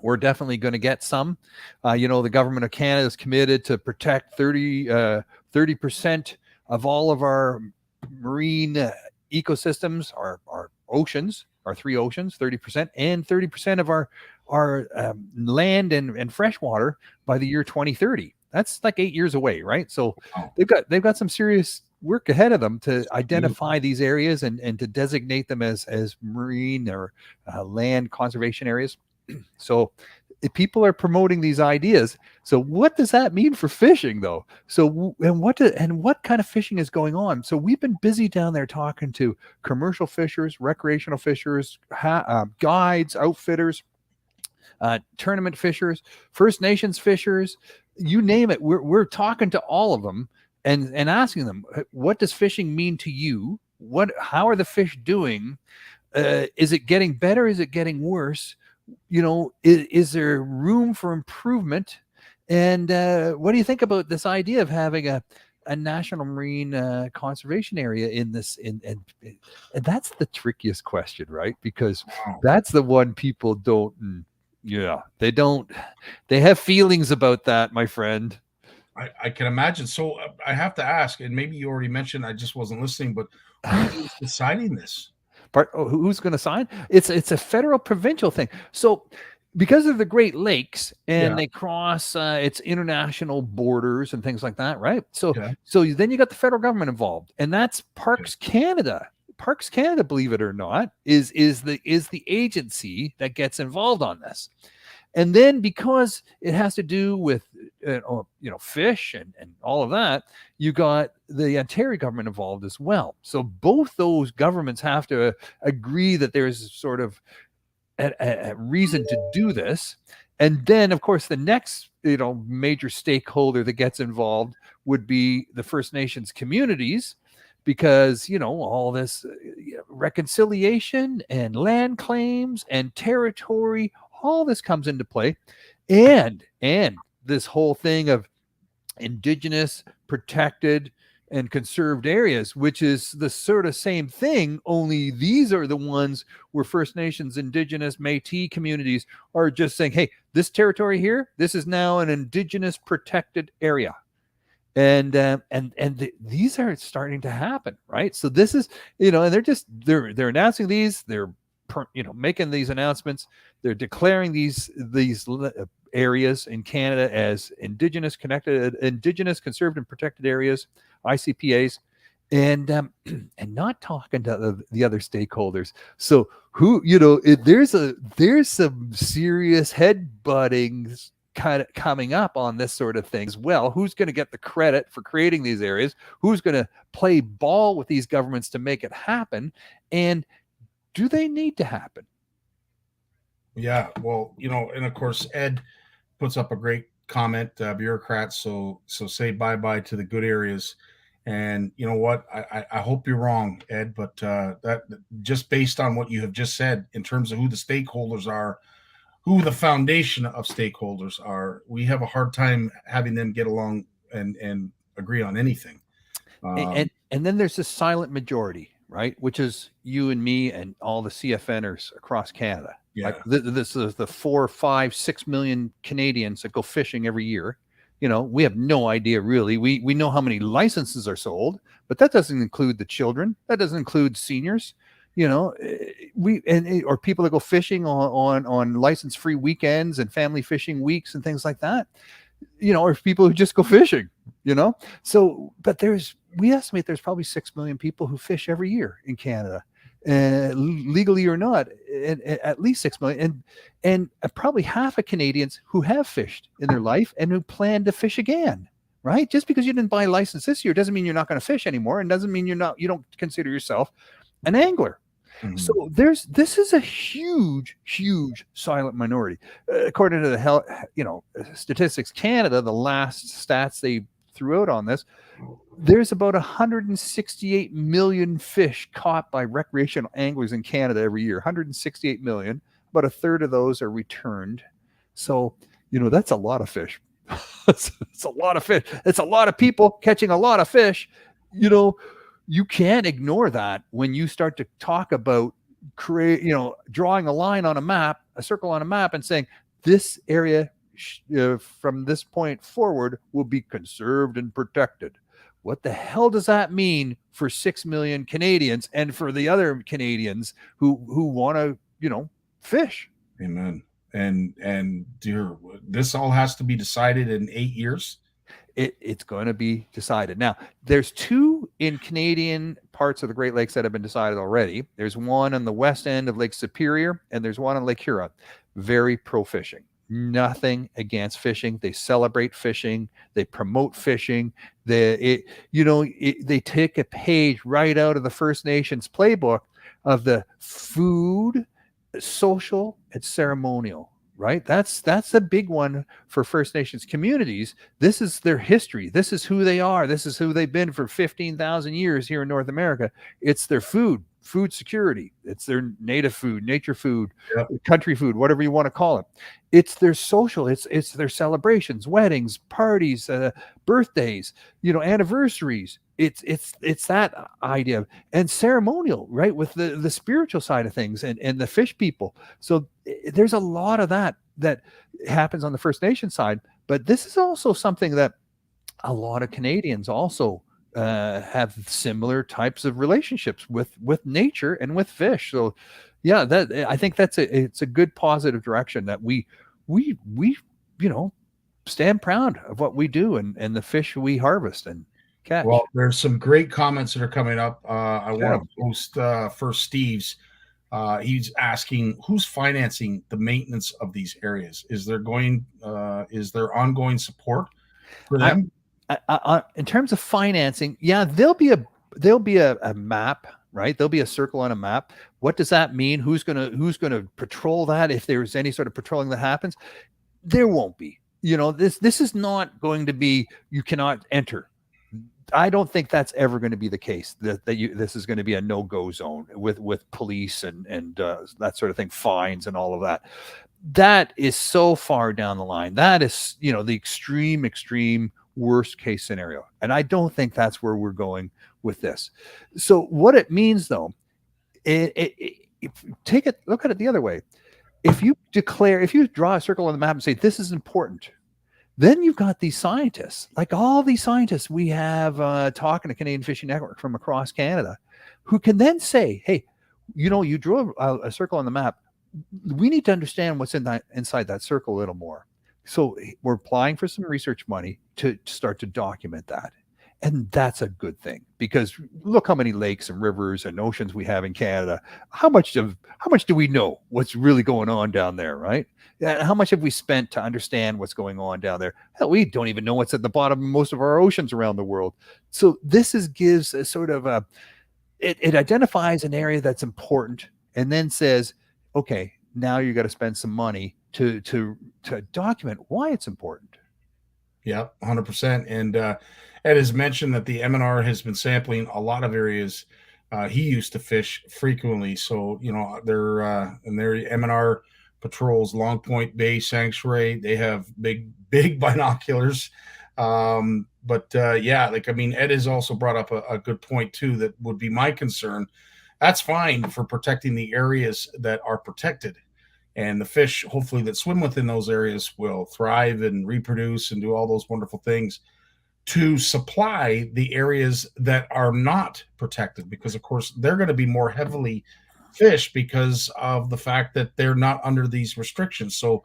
We're definitely going to get some. The government of Canada is committed to protect 30% of all of our marine ecosystems, our oceans, our 3 oceans, 30%, and 30% of our land and freshwater by the year 2030. That's like 8 years away, right? So they've got some serious work ahead of them to identify these areas and to designate them as marine or land conservation areas. So if people are promoting these ideas, so what does that mean for fishing, though? So what kind of fishing is going on? So we've been busy down there talking to commercial fishers, recreational fishers, guides, outfitters, tournament fishers, First Nations fishers, you name it. We're talking to all of them and asking them, what does fishing mean to you? How are the fish doing? Is it getting better? Is it getting worse? Is there room for improvement? And what do you think about this idea of having a national marine conservation area in this? And that's the trickiest question, right? Because that's the one people don't. They have feelings about that, my friend. I can imagine. So I have to ask, and maybe you already mentioned, I just wasn't listening, but who's deciding this? Who's going to sign? It's a federal provincial thing. So because of the Great Lakes and they cross its international borders and things like that, right? So then you got the federal government involved, and that's Parks Canada. Parks Canada, believe it or not, is the agency that gets involved on this. And then because it has to do with fish and all of that, you got the Ontario government involved as well. So both those governments have to agree that there's sort of a reason to do this. And then, of course, the next major stakeholder that gets involved would be the First Nations communities, because all this reconciliation and land claims and territory, all this comes into play, and this whole thing of Indigenous, protected, and conserved areas, which is the sort of same thing, only these are the ones where First Nations, Indigenous, Métis communities are just saying, hey, this territory here, this is now an Indigenous protected area. And these are starting to happen, right? So this is, and they're announcing these, they're making these announcements, they're declaring these areas in Canada as Indigenous, conserved, and protected areas, ICPAs, and not talking to the other stakeholders. So there's some serious headbutting kind of coming up on this sort of thing as well. Who's going to get the credit for creating these areas? Who's going to play ball with these governments to make it happen? And do they need to happen? Yeah, well, and of course, Ed puts up a great comment, bureaucrats. So say bye-bye to the good areas. And you know what? I hope you're wrong, Ed, but that just based on what you have just said in terms of who the stakeholders are, who the foundation of stakeholders are, we have a hard time having them get along and agree on anything. And then there's this silent majority, right? Which is you and me and all the CFNers across Canada. Yeah. Like this is the 4, 5, 6 million Canadians that go fishing every year. You know, we have no idea really. We know how many licenses are sold, but that doesn't include the children. That doesn't include seniors. You know, or people that go fishing on license-free weekends and family fishing weeks and things like that. You know, or people who just go fishing. You know, so but we estimate there's probably 6 million people who fish every year in Canada, legally or not, at least 6 million, and probably half of Canadians who have fished in their life and who plan to fish again. Right? Just because you didn't buy a license this year doesn't mean you're not going to fish anymore, and doesn't mean you don't consider yourself an angler. Mm-hmm. So this is a huge silent minority. According to the Statistics Canada, the last stats they threw out on this, there's about 168 million fish caught by recreational anglers in Canada every year. 168 million. About a third of those are returned. So, you know, that's a lot of fish. It's a lot of fish. It's a lot of people catching a lot of fish. You know, you can't ignore that when you start to talk about drawing a line on a map, a circle on a map, and saying this area from this point forward will be conserved and protected. What the hell does that mean for 6 million Canadians and for the other Canadians who want to, you know, fish? Amen. And dear, this all has to be decided in 8 years. It's going to be decided. Now, there's 2 in Canadian parts of the Great Lakes that have been decided already. There's one on the west end of Lake Superior, and there's one on Lake Huron. Very pro-fishing. Nothing against fishing. They celebrate fishing. They promote fishing. They take a page right out of the First Nations playbook of the food, social, and ceremonial. Right? That's a big one for First Nations communities. This is their history. This is who they are. This is who they've been for 15,000 years here in North America. It's their food security. It's their native food, nature food, country food, whatever you want to call it. It's their social. It's their celebrations, weddings, parties, birthdays, anniversaries. It's that idea, and ceremonial, right, with the spiritual side of things and the fish people. So there's a lot of that happens on the First Nation side, but this is also something that a lot of Canadians also have similar types of relationships with nature and with fish. So yeah, I think it's a good positive direction that we stand proud of what we do and the fish we harvest and catch. Well, there's some great comments that are coming up. I want to post first Steve's. He's asking who's financing the maintenance of these areas. Is there ongoing support for them? In terms of financing, yeah, there'll be a map, right? There'll be a circle on a map. What does that mean? Who's gonna patrol that? If there's any sort of patrolling that happens, there won't be. This is not going to be, you cannot enter. I don't think that's ever going to be the case. This is going to be a no-go zone with police and that sort of thing, fines and all of that. That is so far down the line. That is the extreme worst case scenario, and I don't think that's where we're going with this. So what it means, though, look at it the other way. If you draw a circle on the map and say this is important, then you've got these scientists, like all these scientists we have talking to Canadian Fishing Network from across Canada, who can then say, hey, you drew a circle on the map. We need to understand what's inside that circle a little more. So we're applying for some research money to start to document that. And that's a good thing, because look how many lakes and rivers and oceans we have in Canada. How much do we know what's really going on down there, right? How much have we spent to understand what's going on down there? Hell, we don't even know what's at the bottom of most of our oceans around the world. So this gives a sort of it identifies an area that's important and then says, okay, now you got to spend some money to document why it's important. Yeah, 100%. And Ed has mentioned that the MNR has been sampling a lot of areas he used to fish frequently. So, their MNR patrols Long Point Bay Sanctuary. They have big binoculars. Yeah, like, I mean, Ed has also brought up a good point too. That would be my concern. That's fine for protecting the areas that are protected, and the fish, hopefully, that swim within those areas will thrive and reproduce and do all those wonderful things to supply the areas that are not protected, because of course they're going to be more heavily fished because of the fact that they're not under these restrictions. So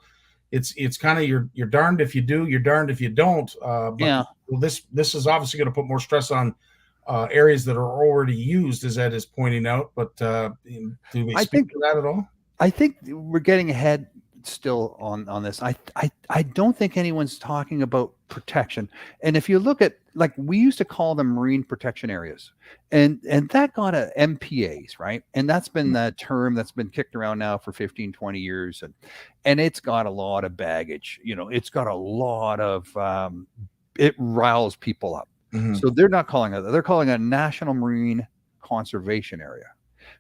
it's kind of you're darned if you do, you're darned if you don't. But this is obviously going to put more stress on areas that are already used, as Ed is pointing out. But do they speak to that at all? I think we're getting ahead still on this. I don't think anyone's talking about protection. And if you look at, like, we used to call them marine protection areas, and that got a MPAs, right? And that's been the term that's been kicked around now for 15, 20 years. And it's got a lot of baggage, it's got a lot of, it riles people up. Mm-hmm. So they're not calling it, they're calling it a national marine conservation area.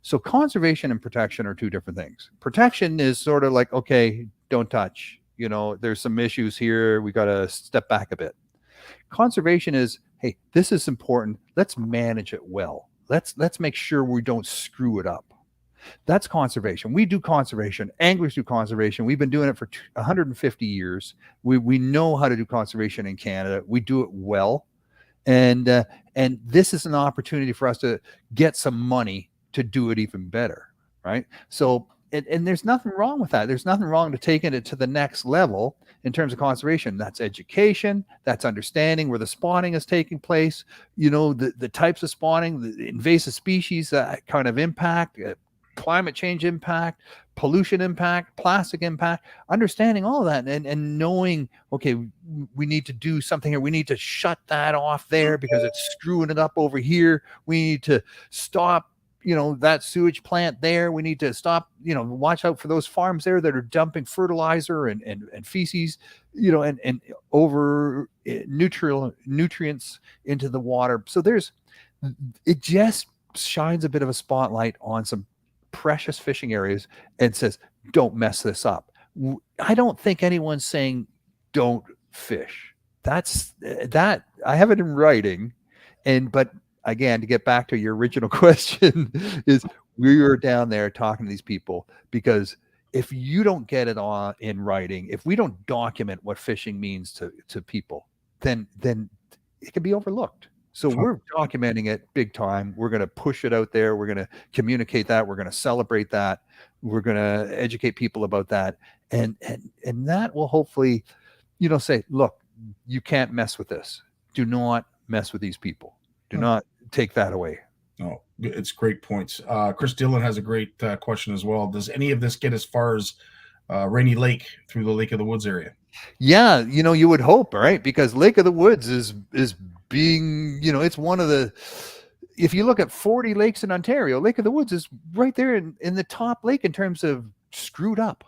So conservation and protection are two different things. Protection is sort of like, okay, don't touch, there's some issues here, we got to step back a bit. Conservation is, hey, this is important, let's manage it well. Let's make sure we don't screw it up. That's conservation. We do conservation. Anglers do conservation. We've been doing it for 150 years. We know how to do conservation in Canada. We do it well. And this is an opportunity for us to get some money to do it even better, right? So, and there's nothing wrong with that. There's nothing wrong to taking it to the next level in terms of conservation. That's education, that's understanding where the spawning is taking place, the types of spawning, the invasive species kind of impact, climate change impact, pollution impact, plastic impact, understanding all of that and knowing, okay, we need to do something here. We need to shut that off there because it's screwing it up over here. We need to stop that sewage plant there. We need to stop, watch out for those farms there that are dumping fertilizer and feces, and over nutrients into the water. So it just shines a bit of a spotlight on some precious fishing areas and says, don't mess this up. I don't think anyone's saying don't fish. That's that. I have it in writing. But again, to get back to your original question, is we were down there talking to these people, because if you don't get it on in writing, if we don't document what fishing means to people, then it can be overlooked. So we're documenting it big time. We're going to push it out there. We're going to communicate that. We're going to celebrate that. We're going to educate people about that. And that will hopefully, say, look, you can't mess with this. Do not mess with these people. Do not take that away. No, it's great points. Chris Dillon has a great question as well. Does any of this get as far as Rainy Lake through the Lake of the Woods area? Yeah, you would hope, right? Because Lake of the Woods is being, it's one of the, if you look at 40 lakes in Ontario, Lake of the Woods is right there in the top lake in terms of screwed up,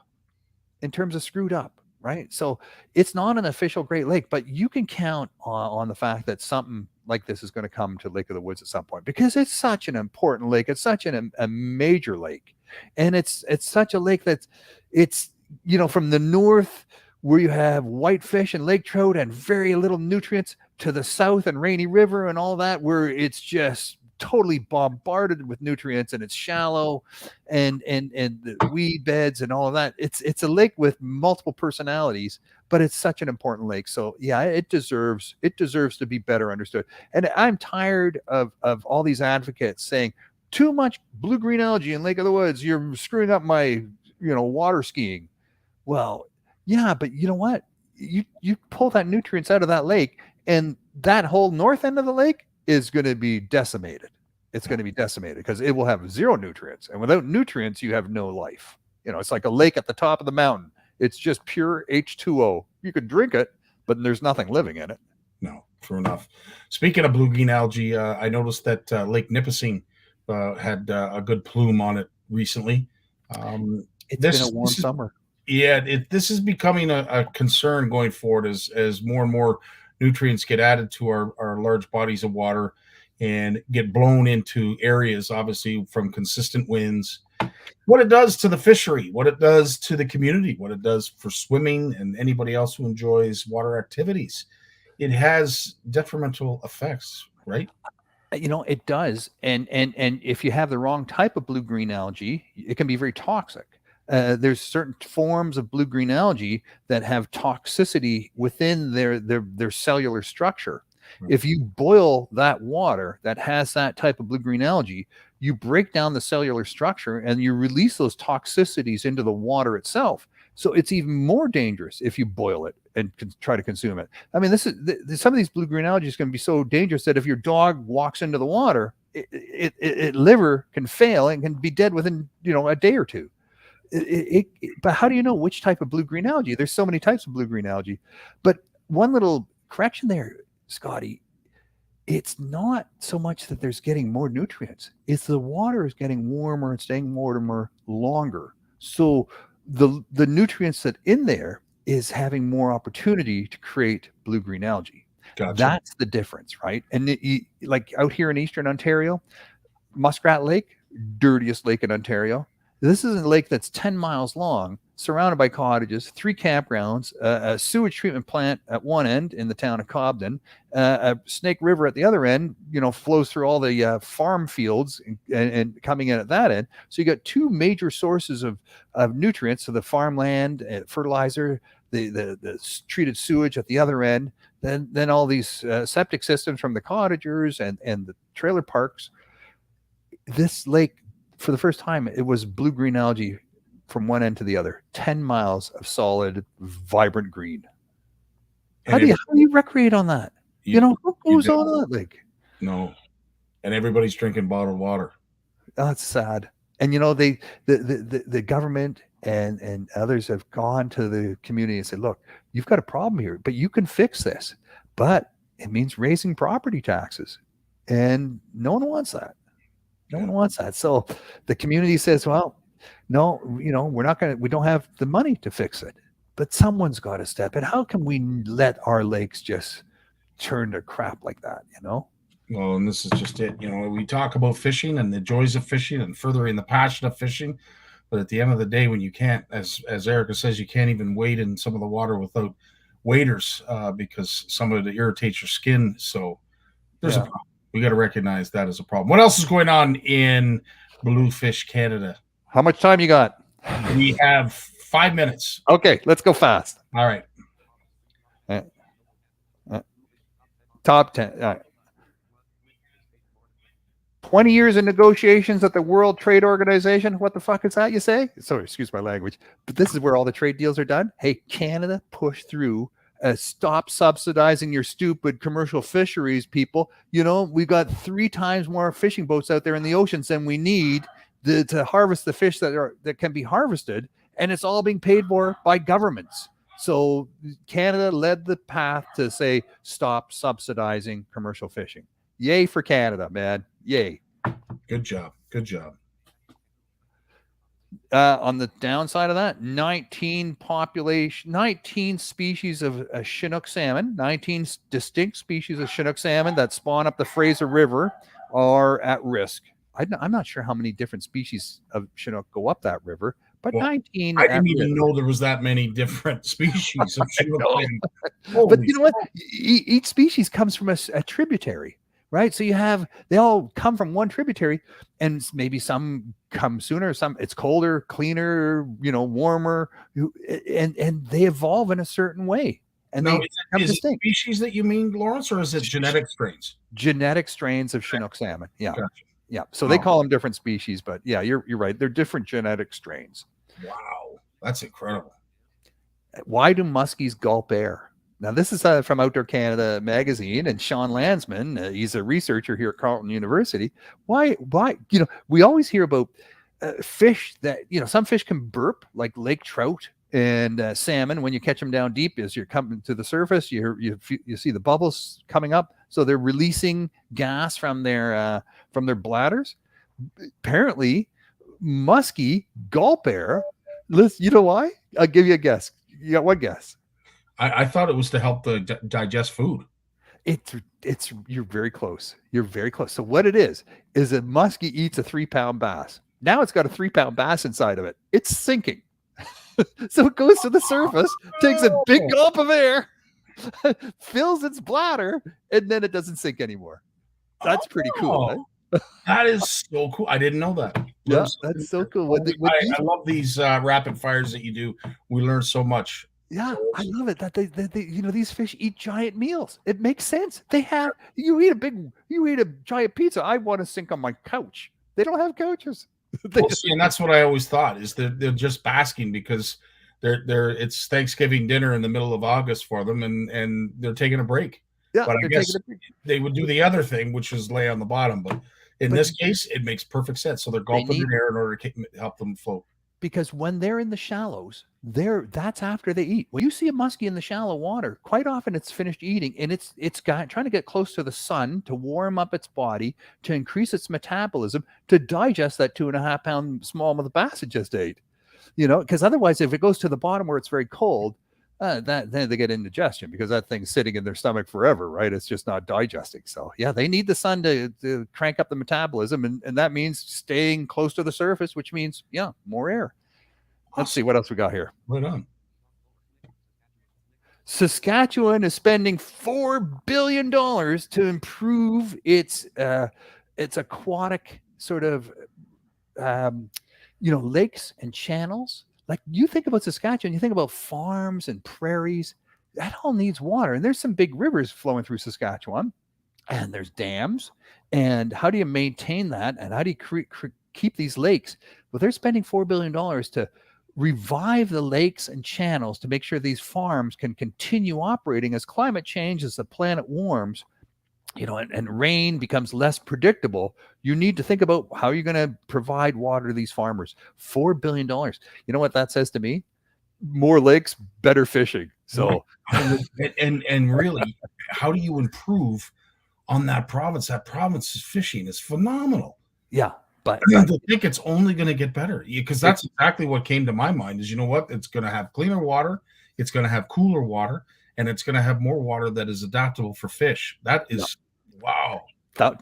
right? So it's not an official Great Lake, but you can count on the fact that something like this is going to come to Lake of the Woods at some point, because it's such an important lake. It's such a major lake. And it's such a lake that's, it's, from the north where you have whitefish and lake trout and very little nutrients, to the south and Rainy River and all that, where it's just totally bombarded with nutrients and it's shallow and the weed beds and all of that. It's a lake with multiple personalities, but it's such an important lake. So yeah, it deserves to be better understood. And I'm tired of all these advocates saying too much blue-green algae in Lake of the Woods, you're screwing up my water skiing. Well, yeah, but you know what? You pull that nutrients out of that lake, and that whole north end of the lake is going to be decimated. It's going to be decimated because it will have zero nutrients. And without nutrients, you have no life. It's like a lake at the top of the mountain. It's just pure H2O. You could drink it, but there's nothing living in it. No, true enough. Speaking of blue-green algae, I noticed that Lake Nipissing had a good plume on it recently. It's been a warm summer. Yeah, this is becoming a concern going forward as more and more nutrients get added to our large bodies of water and get blown into areas, obviously, from consistent winds what it does to the fishery, what it does to the community, what it does for swimming and anybody else who enjoys water activities. It has detrimental effects, right? It does. And if you have the wrong type of blue-green algae, it can be very toxic. There's certain forms of blue-green algae that have toxicity within their cellular structure. If you boil that water that has that type of blue-green algae, you break down the cellular structure and you release those toxicities into the water itself. So it's even more dangerous if you boil it and try to consume it. I mean, some of these blue-green algae is going to be so dangerous that if your dog walks into the water, it liver can fail and can be dead within a day or two. But how do you know which type of blue-green algae? There's so many types of blue-green algae. But one little correction there, Scotty, it's not so much that there's getting more nutrients. It's the water is getting warmer and staying warmer longer. So the nutrients that in there is having more opportunity to create blue-green algae. Gotcha. That's the difference, right? And like out here in Eastern Ontario, Muskrat Lake, dirtiest lake in Ontario. This is a lake that's 10 miles long, surrounded by cottages, 3 campgrounds, a sewage treatment plant at one end in the town of Cobden, a Snake River at the other end, flows through all the farm fields and coming in at that end. So you got 2 major sources of nutrients, so the farmland, fertilizer, the treated sewage at the other end, then all these septic systems from the cottagers and the trailer parks. This lake, for the first time, it was blue-green algae from one end to the other. 10 miles of solid, vibrant green. How do you recreate on that? What goes on that lake? No. And everybody's drinking bottled water. That's sad. And the government and others have gone to the community and said, look, you've got a problem here, but you can fix this. But it means raising property taxes. And no one wants that. No one wants that. So the community says, well, no, we don't have the money to fix it, but someone's got to step in. How can we let our lakes just turn to crap like that? Well, and this is just it. We talk about fishing and the joys of fishing and furthering the passion of fishing. But at the end of the day, when you can't, as Erica says, you can't even wade in some of the water without waders because some of it irritates your skin. So there's a problem. We got to recognize that as a problem. What else is going on in Bluefish Canada? How much time you got? We have 5 minutes. Okay, let's go fast. All right. Top 10. All right. 20 years of negotiations at the World Trade Organization. What the fuck is that, you say? Sorry, excuse my language. But this is where all the trade deals are done. Hey, Canada pushed through stop subsidizing your stupid commercial fisheries, people. We got 3 times more fishing boats out there in the oceans than we need to harvest the fish that can be harvested, and it's all being paid for by governments. So Canada led the path to say stop subsidizing commercial fishing. Yay for Canada, man! Yay. Good job. Good job. On the downside of that, 19 species of Chinook salmon, 19 distinct species of Chinook salmon that spawn up the Fraser River are at risk. I'm not sure how many different species of Chinook go up that river, but 19. I didn't even know there was that many different species of Chinook. But you know what? Each species comes from a tributary. Right. So they all come from one tributary, and maybe some come sooner, some it's colder, cleaner, warmer, and they evolve in a certain way. And now, they is it species that you mean, Lawrence, or is it genetic strains? Genetic strains of Chinook salmon. Yeah. Gotcha. Yeah. So they call them different species, but yeah, you're right. They're different genetic strains. Wow. That's incredible. Why do muskies gulp air? Now, this is from Outdoor Canada magazine, and Sean Landsman, he's a researcher here at Carleton University. Why? We always hear about fish that, some fish can burp, like lake trout and salmon. When you catch them down deep, as you're coming to the surface, you see the bubbles coming up. So they're releasing gas from their bladders. Apparently, muskie gulp air. You know why? I'll give you a guess. You got one guess. I thought it was to help digest food. You're very close. You're very close. So what it is a muskie eats a 3-pound bass. Now it's got a 3-pound bass inside of it. It's sinking. So it goes to the surface, takes a big gulp of air, fills its bladder, and then it doesn't sink anymore. That's pretty cool. Eh? That is so cool. I didn't know that. Yeah, that's so cool. I love these rapid fires that you do. We learn so much. Yeah, I love it that they these fish eat giant meals. It makes sense. You eat a giant pizza. I want to sink on my couch. They don't have couches. And that's what I always thought is they're just basking because it's Thanksgiving dinner in the middle of August for them, and they're taking a break. Yeah, but I guess they would do the other thing, which is lay on the bottom. But in this case, it makes perfect sense. So they're gulping in air in order to help them float. Because when they're in the shallows, that's after they eat. When you see a muskie in the shallow water, quite often it's finished eating and it's trying to get close to the sun to warm up its body, to increase its metabolism, to digest that 2.5-pound smallmouth bass it just ate. Because otherwise, if it goes to the bottom where it's very cold, then they get indigestion because that thing's sitting in their stomach forever, right? It's just not digesting. So yeah, they need the sun to crank up the metabolism, and that means staying close to the surface, which means more air. Let's see what else we got here. Right on. Saskatchewan is spending $4 billion to improve its aquatic sort of lakes and channels. Like you think about Saskatchewan, you think about farms and prairies, that all needs water. And there's some big rivers flowing through Saskatchewan, and there's dams. And how do you maintain that? And how do you keep these lakes? Well, they're spending $4 billion to revive the lakes and channels to make sure these farms can continue operating as climate change, as the planet warms, and rain becomes less predictable. You need to think about how you're going to provide water to these farmers. $4 billion. You know what that says to me? More lakes, better fishing. So, and really, how do you improve on that province? That province's fishing is phenomenal. Yeah. But I think it's only going to get better because that's exactly what came to my mind is, it's going to have cleaner water. It's going to have cooler water. And it's going to have more water that is adaptable for fish. That is, wow.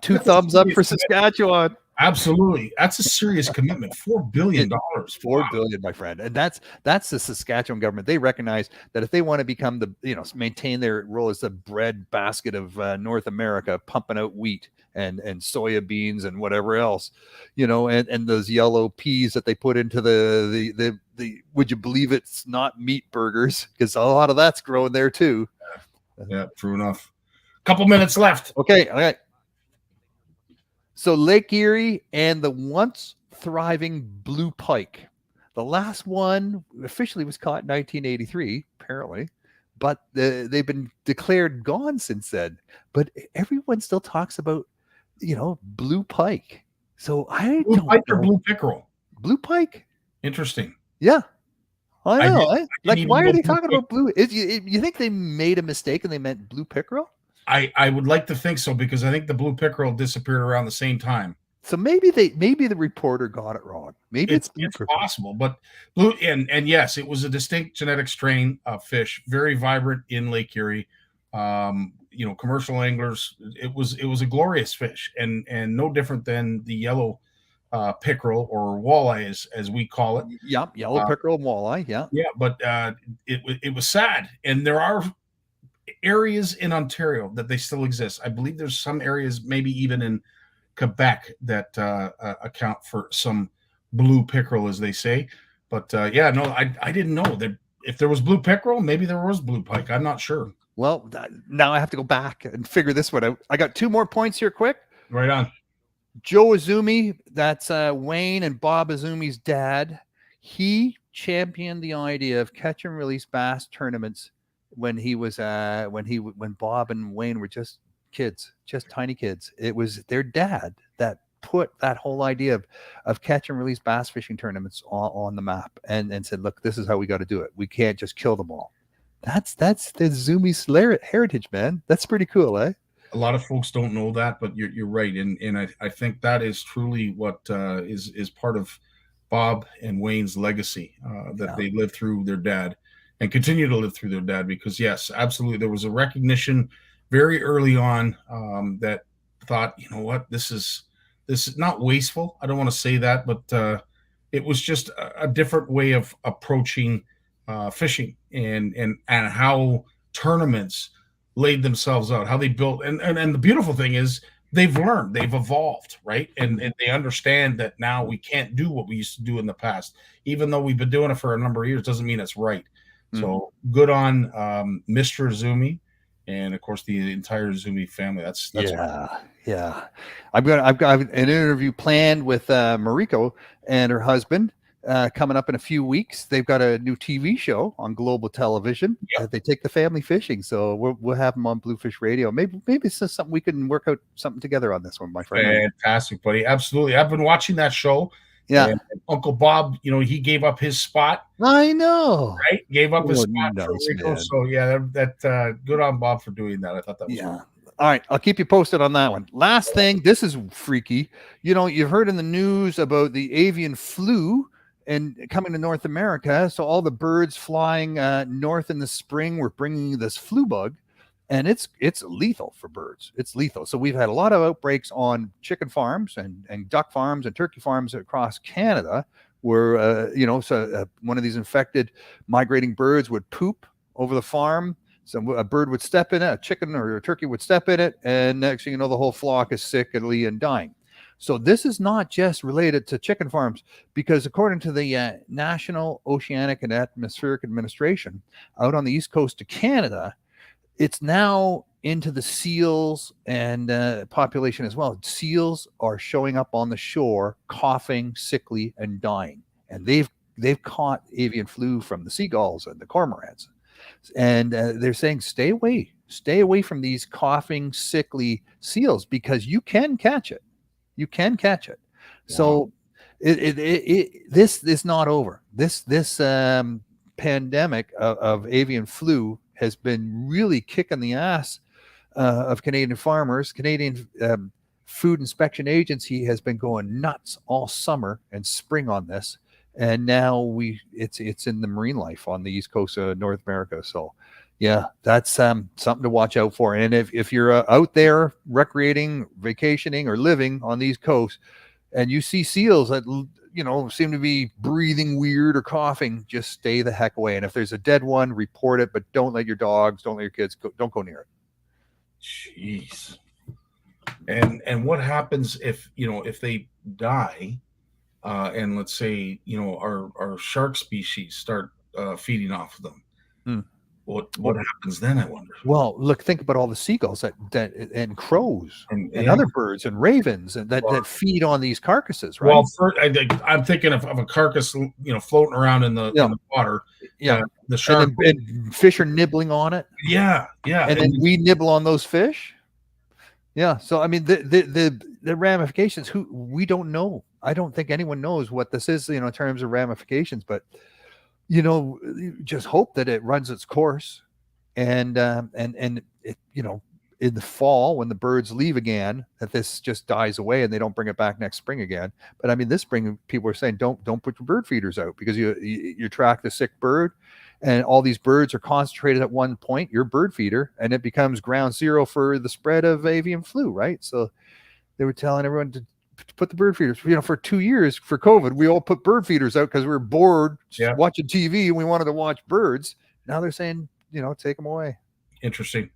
Two thumbs up for Saskatchewan. Absolutely. That's a serious commitment. $4 billion. $4 billion, my friend. And that's the Saskatchewan government. They recognize that if they want to become maintain their role as the bread basket of North America, pumping out wheat and soya beans and whatever else, and those yellow peas that they put into the would you believe it's not meat burgers? Because a lot of that's growing there too. Yeah, true enough. Couple minutes left. Okay. All right. So Lake Erie and the once thriving blue pike. The last one officially was caught in 1983, apparently, but they've been declared gone since then. But everyone still talks about, blue pike. So I blue don't pike know. Or blue pickerel? Blue pike. Interesting. Yeah. I know. Why are they talking about blue? You think they made a mistake and they meant blue pickerel? I would like to think so because I think the blue pickerel disappeared around the same time. So maybe the reporter got it wrong. Maybe it's possible, but blue and yes, it was a distinct genetic strain of fish, very vibrant in Lake Erie. Commercial anglers, it was a glorious fish and no different than the yellow pickerel or walleye as we call it. Yep, yellow pickerel and walleye. Yeah. Yeah, but it was sad, and there are areas in Ontario that they still exist. I believe there's some areas, maybe even in Quebec, that account for some blue pickerel, as they say. But I didn't know that if there was blue pickerel, maybe there was blue pike. I'm not sure. Well, now I have to go back and figure this one out. I got 2 more points here, quick. Right on. Joe Azumi, that's Wayne and Bob Azumi's dad. He championed the idea of catch and release bass tournaments when he was when Bob and Wayne were just kids, just tiny kids. It was their dad that put that whole idea of catch and release bass fishing tournaments on the map and said, look, this is how we got to do it. We can't just kill them all. That's the Zumi's heritage, man. That's pretty cool, eh? A lot of folks don't know that, but you're right, and I think that is truly what is part of Bob and Wayne's legacy that they lived through their dad and continue to live through their dad. Because yes, absolutely, there was a recognition very early on that thought, this is this is not wasteful. I don't want to say that, but it was just a different way of approaching fishing and how tournaments laid themselves out, how they built. And the beautiful thing is they've learned, they've evolved, right? And they understand that now we can't do what we used to do in the past. Even though we've been doing it for a number of years, doesn't mean it's right. So good on Mr. Izumi, and of course the entire Izumi family. That's yeah. I've got an interview planned with Mariko and her husband coming up in a few weeks. They've got a new TV show on global television. They take the family fishing, so we'll have them on Bluefish Radio. Maybe it's just something we can work out something together on this one, my friend. Fantastic, buddy. Absolutely. I've been watching that show. Yeah. And Uncle Bob, he gave up his spot. I know. Right? Gave up his spot nice, for Rico. man. So that good on Bob for doing that. I thought that was cool. All right, I'll keep you posted on that one. Last thing, this is freaky. You've heard in the news about the avian flu and coming to North America. So all the birds flying north in the spring were bringing this flu bug, and it's lethal for birds. It's lethal. So we've had a lot of outbreaks on chicken farms and duck farms and turkey farms across Canada, where one of these infected migrating birds would poop over the farm. So a bird would step in it, a chicken or a turkey would step in it, and next thing you know, the whole flock is sickly and dying. So this is not just related to chicken farms, because according to the National Oceanic and Atmospheric Administration out on the east coast of Canada, it's now into the seals and population as well. Seals are showing up on the shore, coughing, sickly, and dying. And they've caught avian flu from the seagulls and the cormorants. And they're saying, stay away from these coughing, sickly seals, because you can catch it. You can catch it. Wow. So this is not over. This pandemic of avian flu has been really kicking the ass of Canadian farmers. Canadian Food Inspection Agency has been going nuts all summer and spring on this, and now it's in the marine life on the east coast of North America. So yeah, that's something to watch out for. And if you're out there recreating, vacationing, or living on these coasts, and you see seals that seem to be breathing weird or coughing, just stay the heck away. And if there's a dead one, report it, but don't let your dogs, don't let your kids don't go near it. Jeez. And what happens if they die, and let's say our shark species start feeding off of them? What happens then, I wonder? Well, look, think about all the seagulls that and crows and other birds and ravens that feed on these carcasses, right? Well, I'm thinking of a carcass, floating around in the water. Yeah, the shark and fish are nibbling on it. Yeah. And then we nibble on those fish. Yeah. So I mean, the ramifications. We don't know. I don't think anyone knows what this is, in terms of ramifications, but. Just hope that it runs its course, and it, in the fall when the birds leave again, that this just dies away and they don't bring it back next spring again. But I mean, this spring people are saying don't put your bird feeders out, because you track the sick bird, and all these birds are concentrated at one point, your bird feeder, and it becomes ground zero for the spread of avian flu, right? So they were telling everyone to put the bird feeders, for 2 years for COVID, we all put bird feeders out because we were bored watching TV and we wanted to watch birds. Now they're saying, take them away. Interesting.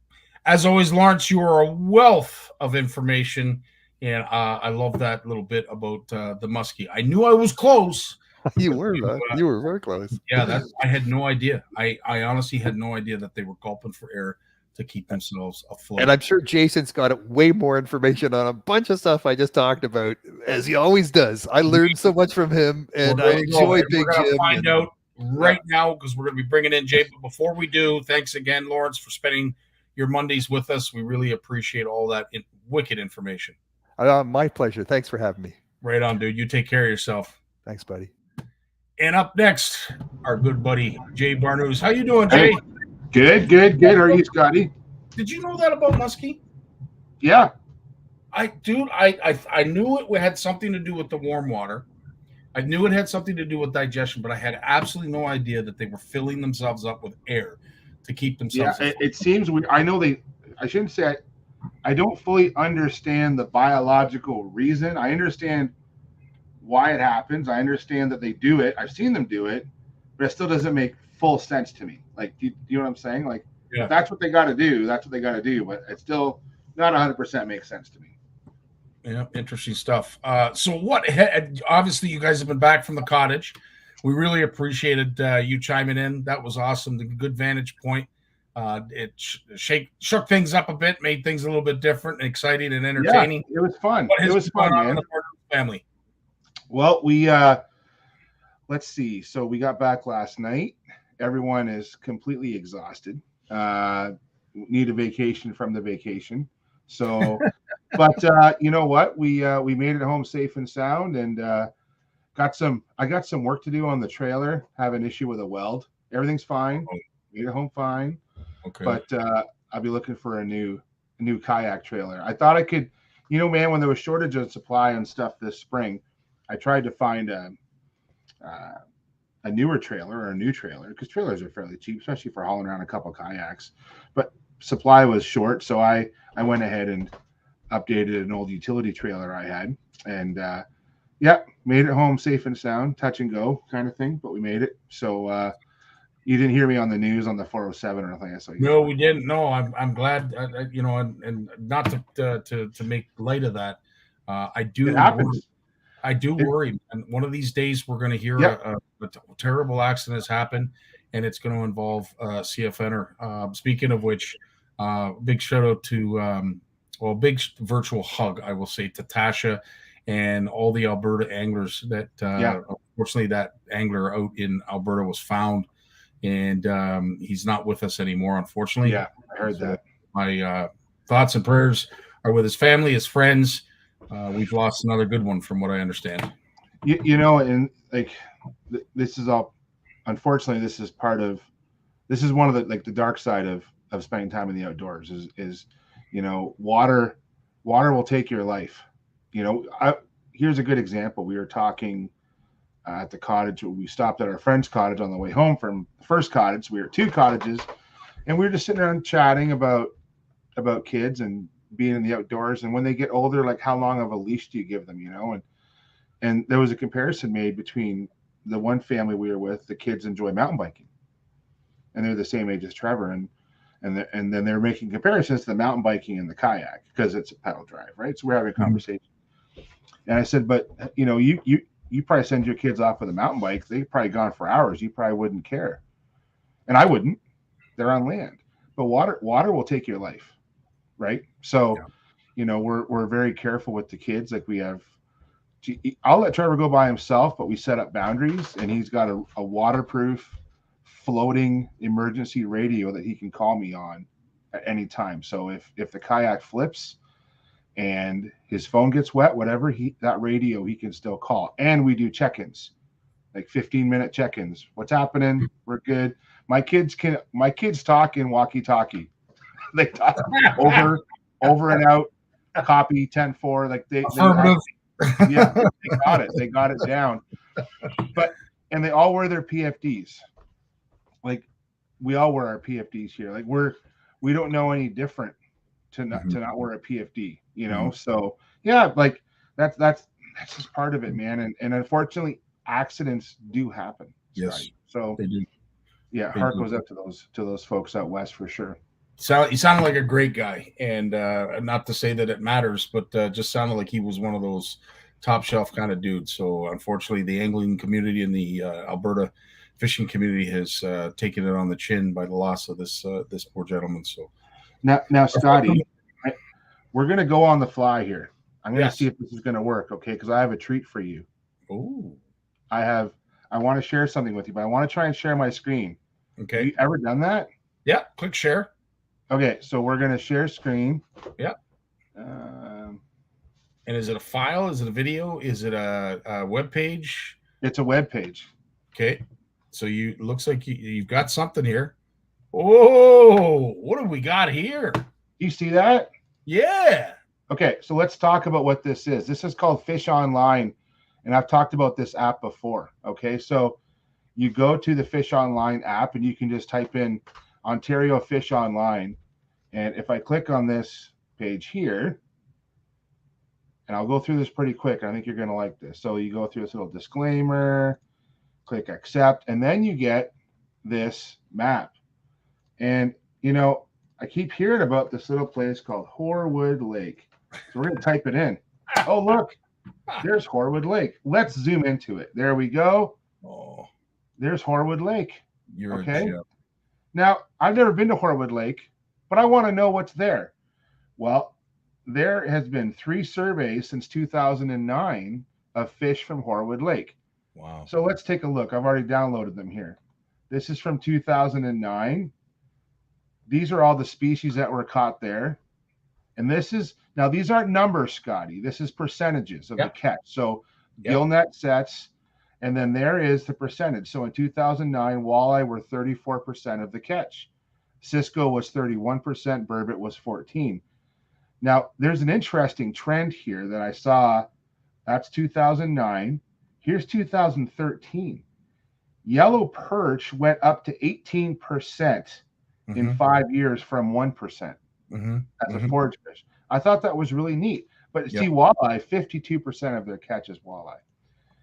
As always, Lawrence, you are a wealth of information, and I love that little bit about the muskie. I knew I was close. You were very close. Yeah, I had no idea. I honestly had no idea that they were gulping for air to keep themselves afloat. And I'm sure Jason's got way more information on a bunch of stuff I just talked about, as he always does. I learned so much from him, and I enjoy Big Jim. We're going to find out right now, because we're going to be bringing in Jay. But before we do, thanks again, Lawrence, for spending your Mondays with us. We really appreciate all that wicked information. My pleasure. Thanks for having me. Right on, dude. You take care of yourself. Thanks, buddy. And up next, our good buddy, Jay Barnucz. How you doing, Jay? Hey. Good. How are you, Scotty? Did you know that about muskie? Yeah. I knew it had something to do with the warm water. I knew it had something to do with digestion, but I had absolutely no idea that they were filling themselves up with air to keep themselves. Yeah, it seems weird. I know I shouldn't say I don't fully understand the biological reason. I understand why it happens. I understand that they do it. I've seen them do it, but it still doesn't make full sense to me. Like, do you know what I'm saying? Like, Yeah. if that's what they got to do, that's what they got to do. But it still not 100% makes sense to me. Yeah, interesting stuff. So obviously you guys have been back from the cottage. We really appreciated you chiming in. That was awesome. The good vantage point. It shook things up a bit, made things a little bit different and exciting and entertaining. Yeah, it was fun. What It was fun, man. in the Barnucz family? Well, we let's see. So we got back last night. Everyone is completely exhausted. Need a vacation from the vacation. So, but you know what? We made it home safe and sound, and I got some work to do on the trailer. Have an issue with a weld. Everything's fine. Made it home fine. Okay. But I'll be looking for a new kayak trailer. I thought I could, man, when there was shortage of supply and stuff this spring, I tried to find a newer trailer or a new trailer, because trailers are fairly cheap, especially for hauling around a couple kayaks. But supply was short, so I went ahead and updated an old utility trailer I had, and made it home safe and sound, touch and go kind of thing, but we made it. So you didn't hear me on the news on the 407 or anything. No, we didn't. No, I'm glad. And not to make light of that. I do. It happens. I do worry. And one of these days we're going to hear a terrible accident has happened, and it's going to involve CFNer. Speaking of which, big shout out to big virtual hug, I will say, to Tasha and all the Alberta anglers that unfortunately that angler out in Alberta was found, and he's not with us anymore, unfortunately. Yeah, I heard that. My thoughts and prayers are with his family, his friends. We've lost another good one, from what I understand. And like this is all. Unfortunately, this is one of the dark side of spending time in the outdoors. Is water will take your life. Here's a good example. We were talking at the cottage. We stopped at our friend's cottage on the way home from the first cottage. We were at two cottages, and we were just sitting around chatting about kids and being in the outdoors. And when they get older, like, how long of a leash do you give them? And there was a comparison made between the one family we were with. The kids enjoy mountain biking, and they're the same age as Trevor. And then they're making comparisons to the mountain biking and the kayak, because it's a pedal drive, right? So we're having a conversation. And I said, but you probably send your kids off with a mountain bike. They've probably gone for hours. You probably wouldn't care. And I wouldn't. They're on land. But water will take your life, right? So, we're very careful with the kids. Like, I'll let Trevor go by himself, but we set up boundaries, and he's got a waterproof floating emergency radio that he can call me on at any time. So if the kayak flips and his phone gets wet, whatever, that radio he can still call. And we do check-ins, like 15-minute check-ins. What's happening? We're good. My kids talk in walkie-talkie. They talk over and out, copy 10-4. Like they got it. They got it down. And they all wear their PFDs. Like, we all wear our PFDs here. Like, we don't know any different to not wear a PFD, So like that's just part of it, man. And unfortunately, accidents do happen. Yes, Scotty. So they do. Yeah, heart goes out to those folks out west for sure. So he sounded like a great guy, and not to say that it matters, but just sounded like he was one of those top shelf kind of dudes. So unfortunately, the angling community and the Alberta fishing community has taken it on the chin by the loss of this poor gentleman. So now, Scotty, we're gonna go on the fly here. I'm gonna see if this is gonna work, okay? Because I have a treat for you. Oh, I want to share something with you, but I want to try and share my screen. Okay. Have you ever done that? Yeah. Click share. Okay, so we're gonna share screen. Yeah. And is it a file? Is it a video? Is it a web page? It's a web page. Okay. So looks like you've got something here. Oh, what have we got here? You see that? Yeah. Okay, so let's talk about what this is. This is called Fish Online, and I've talked about this app before. Okay, so you go to the Fish Online app, and you can just type in Ontario Fish Online. And if I click on this page here. And I'll go through this pretty quick. I think you're going to like this. So you go through this little disclaimer, click accept, and then you get this map. And, you know, I keep hearing about this little place called Horwood Lake. So we're going to type it in. Oh, look, there's Horwood Lake. Let's zoom into it. There we go. Oh, There's Horwood Lake. you're Okay. a gem. Now, I've never been to Horwood Lake, but I want to know what's there. Well, there has been 3 surveys since 2009 of fish from Horwood Lake. Wow. So let's take a look. I've already downloaded them here. This is from 2009. These are all the species that were caught there. And this is, now these aren't numbers, Scotty. This is percentages of the catch. So gill net sets, and then there is the percentage. So in 2009, walleye were 34% of the catch. Cisco was 31%, burbot was 14%. Now, there's an interesting trend here that I saw. That's 2009. Here's 2013. Yellow perch went up to 18% in 5 years from 1% as a forage fish. I thought that was really neat. But see, walleye, 52% of their catch is walleye.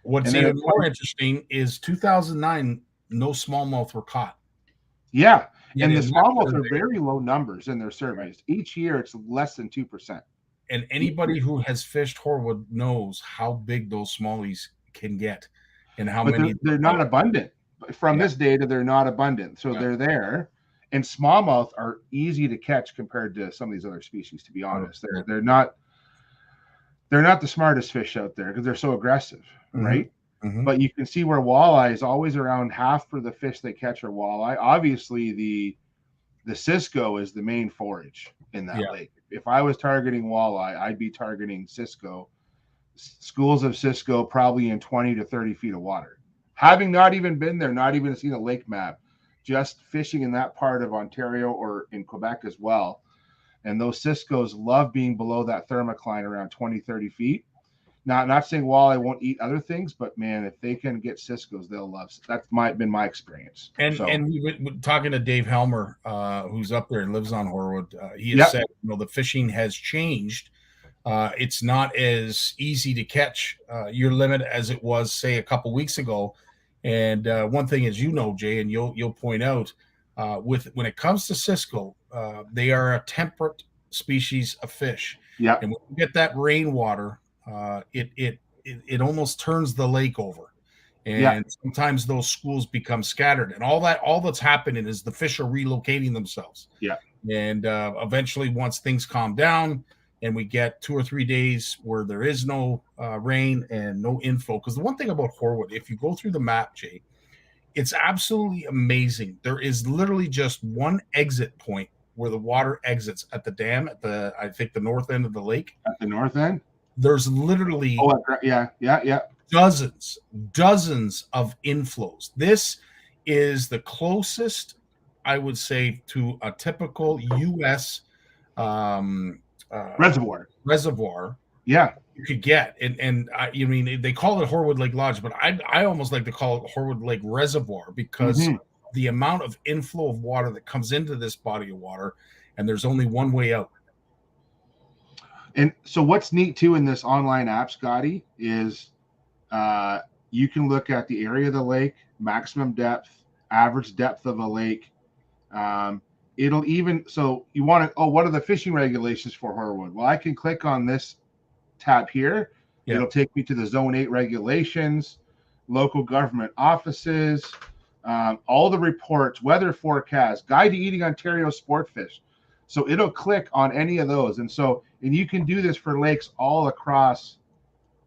What's even more interesting is 2009, no smallmouth were caught. Yeah. Yeah, And the they're smallmouth not are very low numbers in their surveys. Each year, it's less than 2%. And anybody who has fished Horwood knows how big those smallies can get and how But many. they're not abundant. From this data, they're not abundant. So they're there. And smallmouth are easy to catch compared to some of these other species, to be honest. They're not the smartest fish out there because they're so aggressive, right? But you can see where walleye is always around half for the fish they catch are walleye. Obviously, the Cisco is the main forage in that lake. If I was targeting walleye, I'd be targeting Cisco. Schools of Cisco probably in 20 to 30 feet of water. Having not even been there, not even seen a lake map, just fishing in that part of Ontario or in Quebec as well. And those Ciscos love being below that thermocline around 20, 30 feet. Not saying walleye won't eat other things, but man, if they can get Ciscos, they'll love. That's been my experience. And we were talking to Dave Helmer, who's up there and lives on Horwood. He has said, the fishing has changed. It's not as easy to catch your limit as it was, say, a couple weeks ago. And one thing, as you know, Jay, and you'll point out, when it comes to Cisco, they are a temperate species of fish. Yeah. And when you get that rainwater, it almost turns the lake over, and sometimes those schools become scattered, and all that's happening is the fish are relocating themselves. And eventually, once things calm down and we get 2 or 3 days where there is no rain and no inflow, because the one thing about Horwood, if you go through the map, Jay, it's absolutely amazing. There is literally just one exit point where the water exits at the dam at I think the north end of the lake. At the north end. There's literally dozens of inflows. This is the closest, I would say, to a typical U.S. reservoir. You could get, and you mean they call it Horwood Lake Lodge, but I almost like to call it Horwood Lake Reservoir because the amount of inflow of water that comes into this body of water, and there's only one way out. And so what's neat too in this online app, Scotty, is you can look at the area of the lake, maximum depth, average depth of a lake. It'll even, so you want to, what are the fishing regulations for Horwood? Well, I can click on this tab here. It'll take me to the Zone 8 regulations, local government offices, all the reports, weather forecast, guide to eating Ontario sport fish. So it'll click on any of those. And you can do this for lakes all across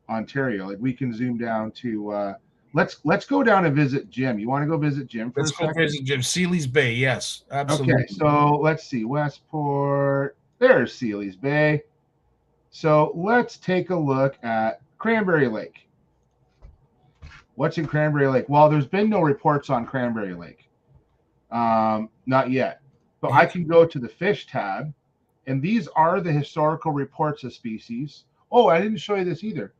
Ontario. Like we can zoom down to, let's go down and visit Jim. You want to go visit Jim for a second? Let's go visit Jim. Sealy's Bay. Yes, absolutely. Okay, so let's see. Westport. There's Sealy's Bay. So let's take a look at Cranberry Lake. What's in Cranberry Lake? Well, there's been no reports on Cranberry Lake. Not yet. But I can go to the fish tab, and these are the historical reports of species. Oh, I didn't show you this either.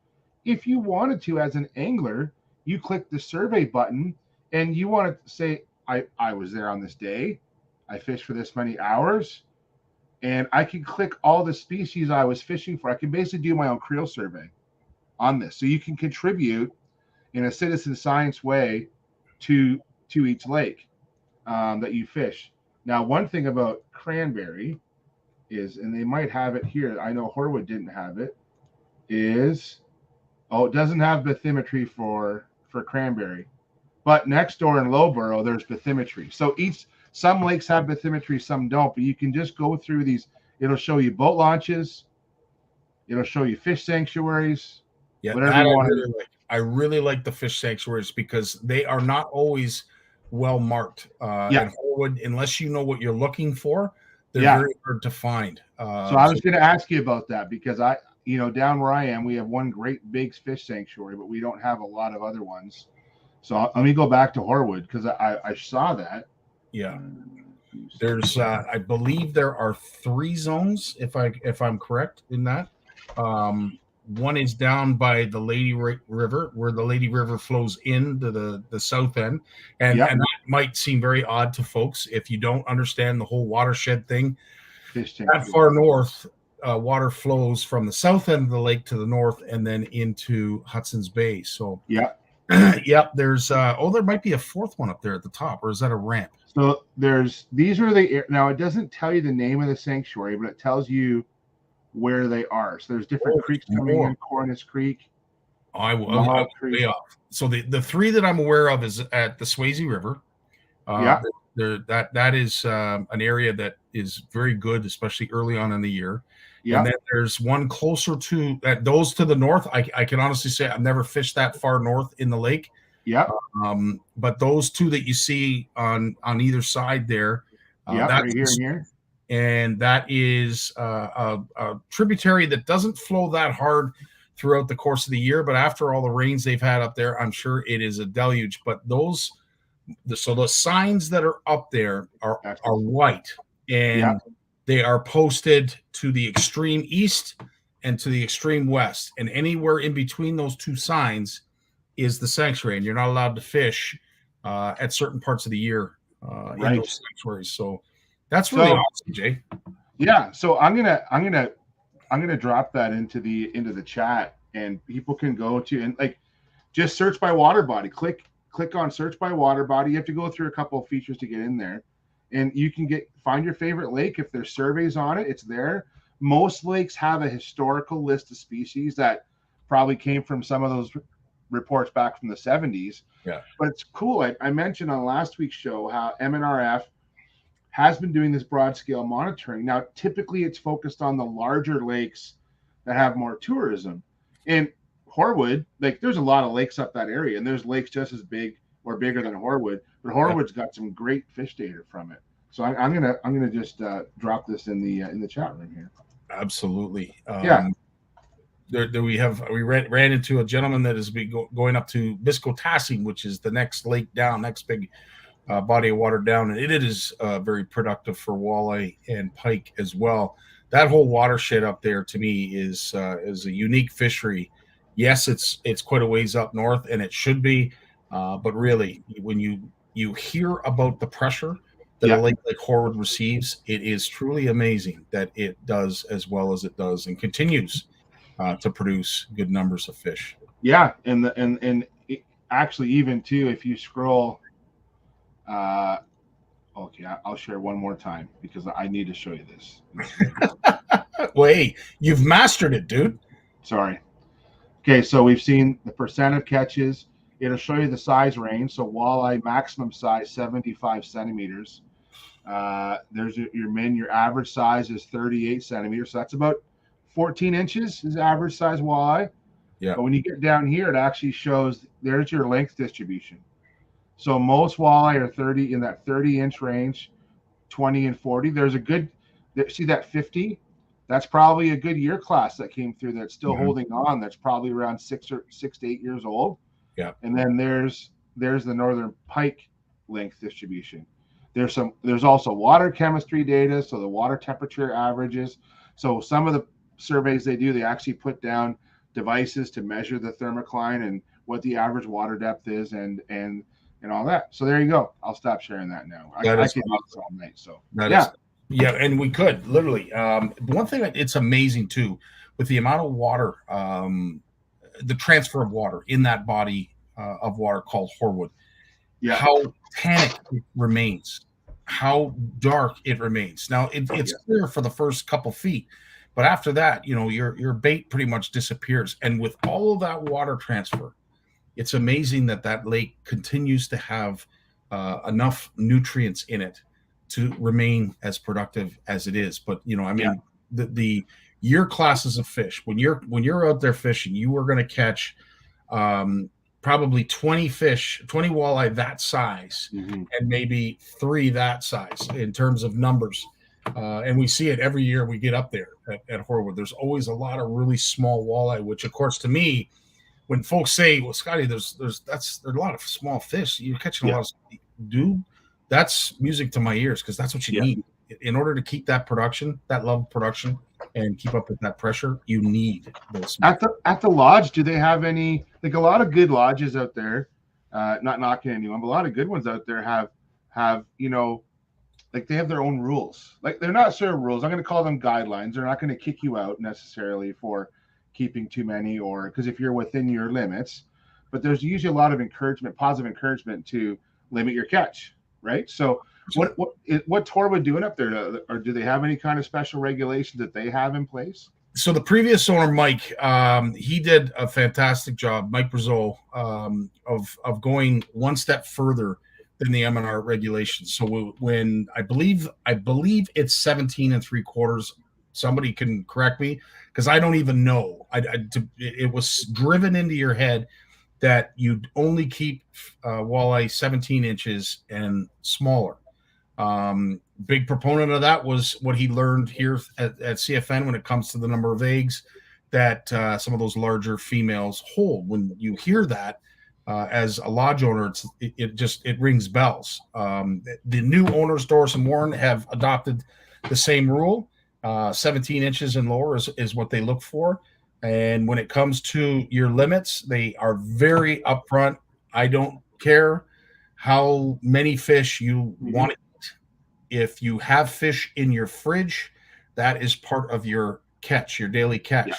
If you wanted to, as an angler, you click the survey button, and you want to say, I was there on this day. I fished for this many hours. and I can click all the species I was fishing for. I can basically do my own creel survey on this. So you can contribute in a citizen science way to each lake that you fish. Now, one thing about cranberry is, and they might have it here, I know Horwood didn't have it, is, it doesn't have bathymetry for cranberry. But next door in Lowborough, there's bathymetry. So some lakes have bathymetry, some don't, but you can just go through these. It'll show you boat launches. It'll show you fish sanctuaries. Yeah, whatever you want. I really like the fish sanctuaries because they are not always well marked. And Horwood, unless you know what you're looking for, they're very hard to find. So I was going to ask you about that because down where I am, we have one great big fish sanctuary, but we don't have a lot of other ones. So let me go back to Horwood because I saw that. Yeah, there's I believe there are 3 zones if I'm correct in that. One is down by the Lady River, where the Lady River flows into the south end, and that might seem very odd to folks if you don't understand the whole watershed thing. That far north, water flows from the south end of the lake to the north, and then into Hudson's Bay. So there's there might be a 4th one up there at the top, or is that a ramp? So now it doesn't tell you the name of the sanctuary, but it tells you where they are. So there's different creeks coming in, Cornice Creek. I will way off. So the 3 that I'm aware of is at the Swayze River. That is an area that is very good, especially early on in the year. Yeah. And then there's one closer to those to the north. I can honestly say I've never fished that far north in the lake. Yeah. But those 2 that you see on either side there, that's right here and here. And that is a tributary that doesn't flow that hard throughout the course of the year. But after all the rains they've had up there, I'm sure it is a deluge. But the signs that are up there are white, and they are posted to the extreme east and to the extreme west. And anywhere in between those 2 signs is the sanctuary, and you're not allowed to fish at certain parts of the year in those sanctuaries. So that's really awesome, Jay. Yeah. So I'm gonna drop that into the chat, and people can go to and just search by water body. Click on search by water body. You have to go through a couple of features to get in there, and you can find your favorite lake. If there's surveys on it, it's there. Most lakes have a historical list of species that probably came from some of those reports back from the 70s. Yeah. But it's cool. I mentioned on last week's show how MNRF has been doing this broad scale monitoring. Now, typically it's focused on the larger lakes that have more tourism. In Horwood, there's a lot of lakes up that area, and there's lakes just as big or bigger than Horwood, but Horwood's got some great fish data from it. So I'm gonna just drop this in the chat room here. Absolutely. We ran into a gentleman that is going up to Biscotasing, which is the next lake down, next big body of water down, and it is very productive for walleye and pike as well. That whole watershed up there to me is a unique fishery. Yes, it's quite a ways up north, and it should be, but really, when you hear about the pressure that a lake like Horwood receives, it is truly amazing that it does as well as it does and continues to produce good numbers of fish. Yeah, and actually, even too, if you scroll. Okay, I'll share one more time because I need to show you this. Wait, you've mastered it, dude. Sorry. Okay, so we've seen the percent of catches. It'll show you the size range. So walleye maximum size 75 centimeters. There's your average size is 38 centimeters. So that's about 14 inches is average size walleye. Yeah. But when you get down here, it actually shows there's your length distribution. So most walleye are 30 in that 30-inch range, 20 and 40. There's a good, see that 50? That's probably a good year class that came through that's still holding on. That's probably around 6 to 8 years old. Yeah. And then there's the northern pike length distribution. There's also water chemistry data, so the water temperature averages. So some of the surveys they do, they actually put down devices to measure the thermocline and what the average water depth is and all that. So there you go. I'll stop sharing that now. I can do this all night. So Yeah, and we could literally. One thing that it's amazing too, with the amount of water, the transfer of water in that body of water called Horwood, Yeah. how tannic it remains, how dark it remains. Now it's clear for the first couple feet, but after that, your bait pretty much disappears. And with all of that water transfer, it's amazing that lake continues to have enough nutrients in it to remain as productive as it is. But the year classes of fish, when you're out there fishing, you are going to catch probably 20 fish, 20 walleye that size, and maybe 3 that size in terms of numbers. And we see it every year we get up there at Horwood. There's always a lot of really small walleye, which of course to me, when folks say, well, Scotty, there's a lot of small fish, you're catching a lot of, dude, that's music to my ears, because that's what you need in order to keep that production, that level of production, and keep up with that pressure. You need those. At the lodge, do they have any, like a lot of good lodges out there, not knocking anyone, but a lot of good ones out there have like they have their own rules. Like they're not sort of rules. I'm going to call them guidelines. They're not going to kick you out necessarily for keeping too many, or because if you're within your limits, but there's usually a lot of encouragement, positive encouragement to limit your catch, right? So what's Horwood doing up there? Or do they have any kind of special regulations that they have in place? So the previous owner, Mike, he did a fantastic job, Mike Brazeau, of going one step further than the MNR regulations. So when I believe it's 17 3/4. Somebody can correct me, because I don't even know. It was driven into your head that you'd only keep walleye 17 inches and smaller. Big proponent of that was what he learned here at CFN when it comes to the number of eggs that some of those larger females hold. When you hear that as a lodge owner, it rings bells. The new owners, Doris and Warren, have adopted the same rule. 17 inches and lower is what they look for. And when it comes to your limits, they are very upfront. I don't care how many fish you want to eat. If you have fish in your fridge, that is part of your catch, your daily catch. Yeah,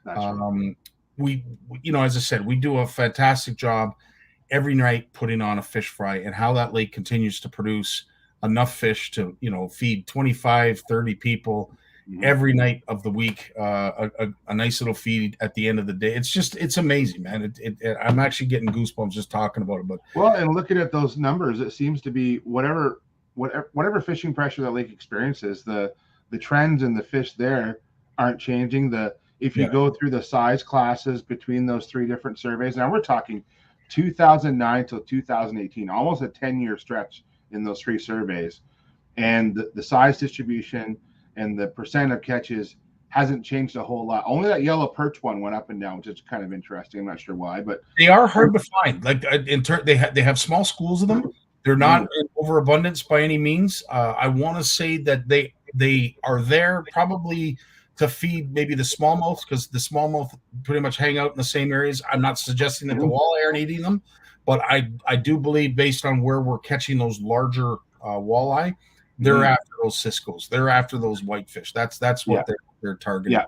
that's right. We, as I said, we do a fantastic job every night putting on a fish fry, and how that lake continues to produce enough fish to, feed 25, 30 people every night of the week, a nice little feed at the end of the day. It's amazing, man. I'm actually getting goosebumps just talking about it. But and looking at those numbers, it seems to be whatever fishing pressure that lake experiences, the trends and the fish there aren't changing. If you go through the size classes between those 3 different surveys, now we're talking 2009 till 2018, almost a 10-year stretch in those 3 surveys, and the size distribution and the percent of catches hasn't changed a whole lot. Only that yellow perch one went up and down, which is kind of interesting. I'm not sure why, but they are hard to find. Like they have small schools of them. They're not in overabundance by any means. I want to say that they are there probably to feed maybe the smallmouth, because the smallmouth pretty much hang out in the same areas. I'm not suggesting that the walleye aren't eating them, but I do believe, based on where we're catching those larger walleye, they're after those ciscos. They're after those whitefish. That's what they're targeting. Yeah,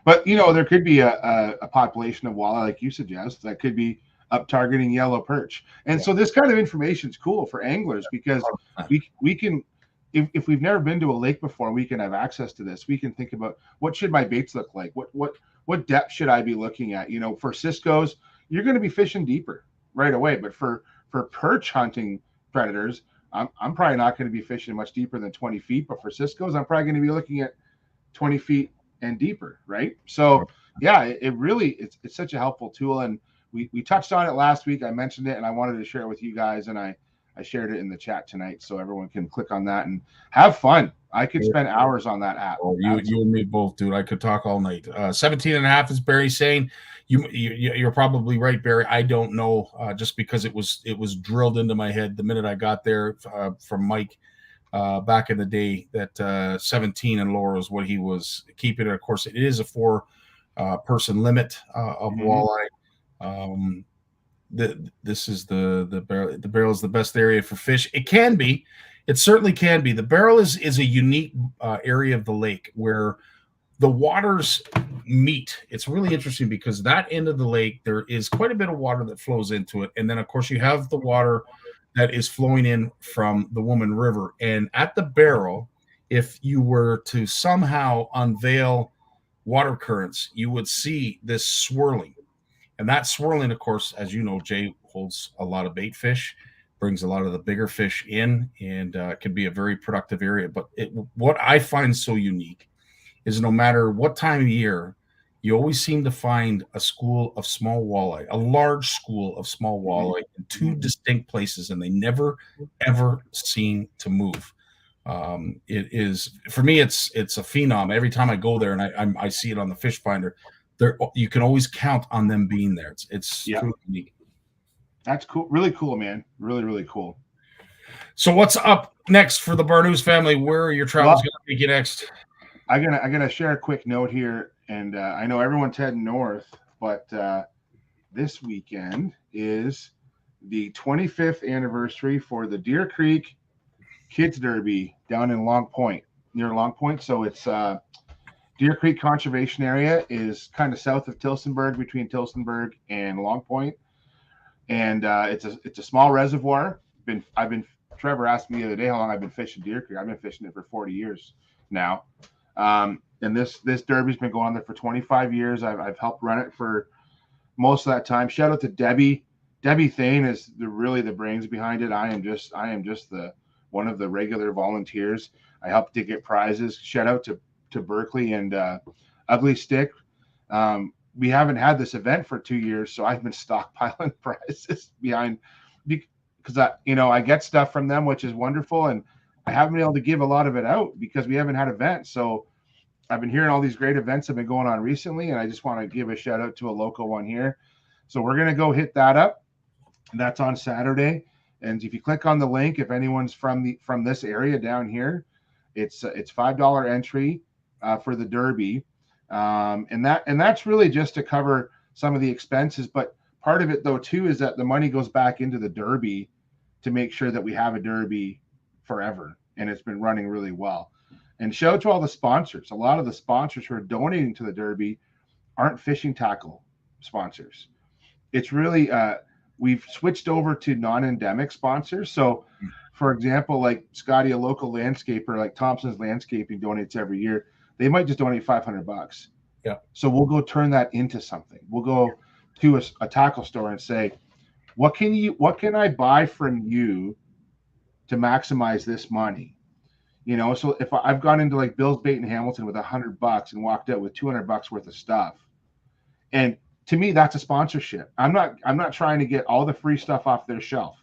but there could be a population of walleye, like you suggest, that could be up targeting yellow perch. And so this kind of information is cool for anglers, because we can, if we've never been to a lake before, we can have access to this. We can think about, what should my baits look like? What depth should I be looking at? For ciscos, you're going to be fishing deeper right away. But for perch hunting predators, I'm probably not going to be fishing much deeper than 20 feet. But for ciscos, I'm probably going to be looking at 20 feet and deeper, right? So it's such a helpful tool. And we touched on it last week. I mentioned it, and I wanted to share it with you guys, and I shared it in the chat tonight, so everyone can click on that and have fun. I could spend hours on that app. Oh, you and me both, dude. I could talk all night. 17 and a half is Barry saying. You're probably right, Barry. I don't know, just because it was drilled into my head the minute I got there from Mike back in the day, that 17 and lower is what he was keeping. Of course, it is a 4 person limit of walleye. This is the barrel. The barrel is the best area for fish. It can be It certainly can be. The barrel is a unique area of the lake where the waters meet. It's really interesting because that end of the lake, there is quite a bit of water that flows into it. And then, of course, you have the water that is flowing in from the Woman River. And at the barrel, if you were to somehow unveil water currents, you would see this swirling. And that swirling, of course, as you know, Jay holds a lot of bait fish, brings a lot of the bigger fish in, and can be a very productive area. But what I find so unique is no matter what time of year, you always seem to find a school of small walleye, a large school of small walleye in two distinct places, and they never, ever seem to move. It is, for me, it's a phenom. Every time I go there and I see it on the fish finder, there you can always count on them being there. It's truly unique. That's cool. Really cool, man. Really, really cool. So what's up next for the Barnucz family? Where are your travels going to take you next? I'm gonna share a quick note here, and I know everyone's heading north, but this weekend is the 25th anniversary for the Deer Creek Kids Derby down in Long Point, near Long Point. So it's Deer Creek Conservation Area is kind of south of Tilsonburg, between Tilsonburg and Long Point, and it's a small reservoir. Trevor asked me the other day how long I've been fishing Deer Creek. I've been fishing it for 40 years now. And this derby's been going on there for 25 years. I've helped run it for most of that time. Shout out to Debbie. Debbie Thane is really the brains behind it. I am just the one of the regular volunteers. I helped to get prizes. Shout out to Berkeley and Ugly Stick. We haven't had this event for 2 years, so I've been stockpiling prizes because I get stuff from them, which is wonderful, and I haven't been able to give a lot of it out because we haven't had events. So I've been hearing all these great events have been going on recently, and I just want to give a shout out to a local one here. So we're going to go hit that up. That's on Saturday. And if you click on the link, if anyone's from this area down here, it's $5 entry for the Derby. And that's really just to cover some of the expenses. But part of it though, too, is that the money goes back into the Derby to make sure that we have a Derby forever, and it's been running really well. And shout out to all the sponsors. A lot of the sponsors who are donating to the Derby aren't fishing tackle sponsors. It's really we've switched over to non-endemic sponsors. So for example, like Scotty, a local landscaper like Thompson's Landscaping donates every year. They might just donate $500. Yeah. So we'll go turn that into something. We'll go to a tackle store and say, what can I buy from you to maximize this money? So if I've gone into like Bill's Bait in Hamilton with $100 and walked out with $200 worth of stuff, and to me that's a sponsorship. I'm not trying to get all the free stuff off their shelf,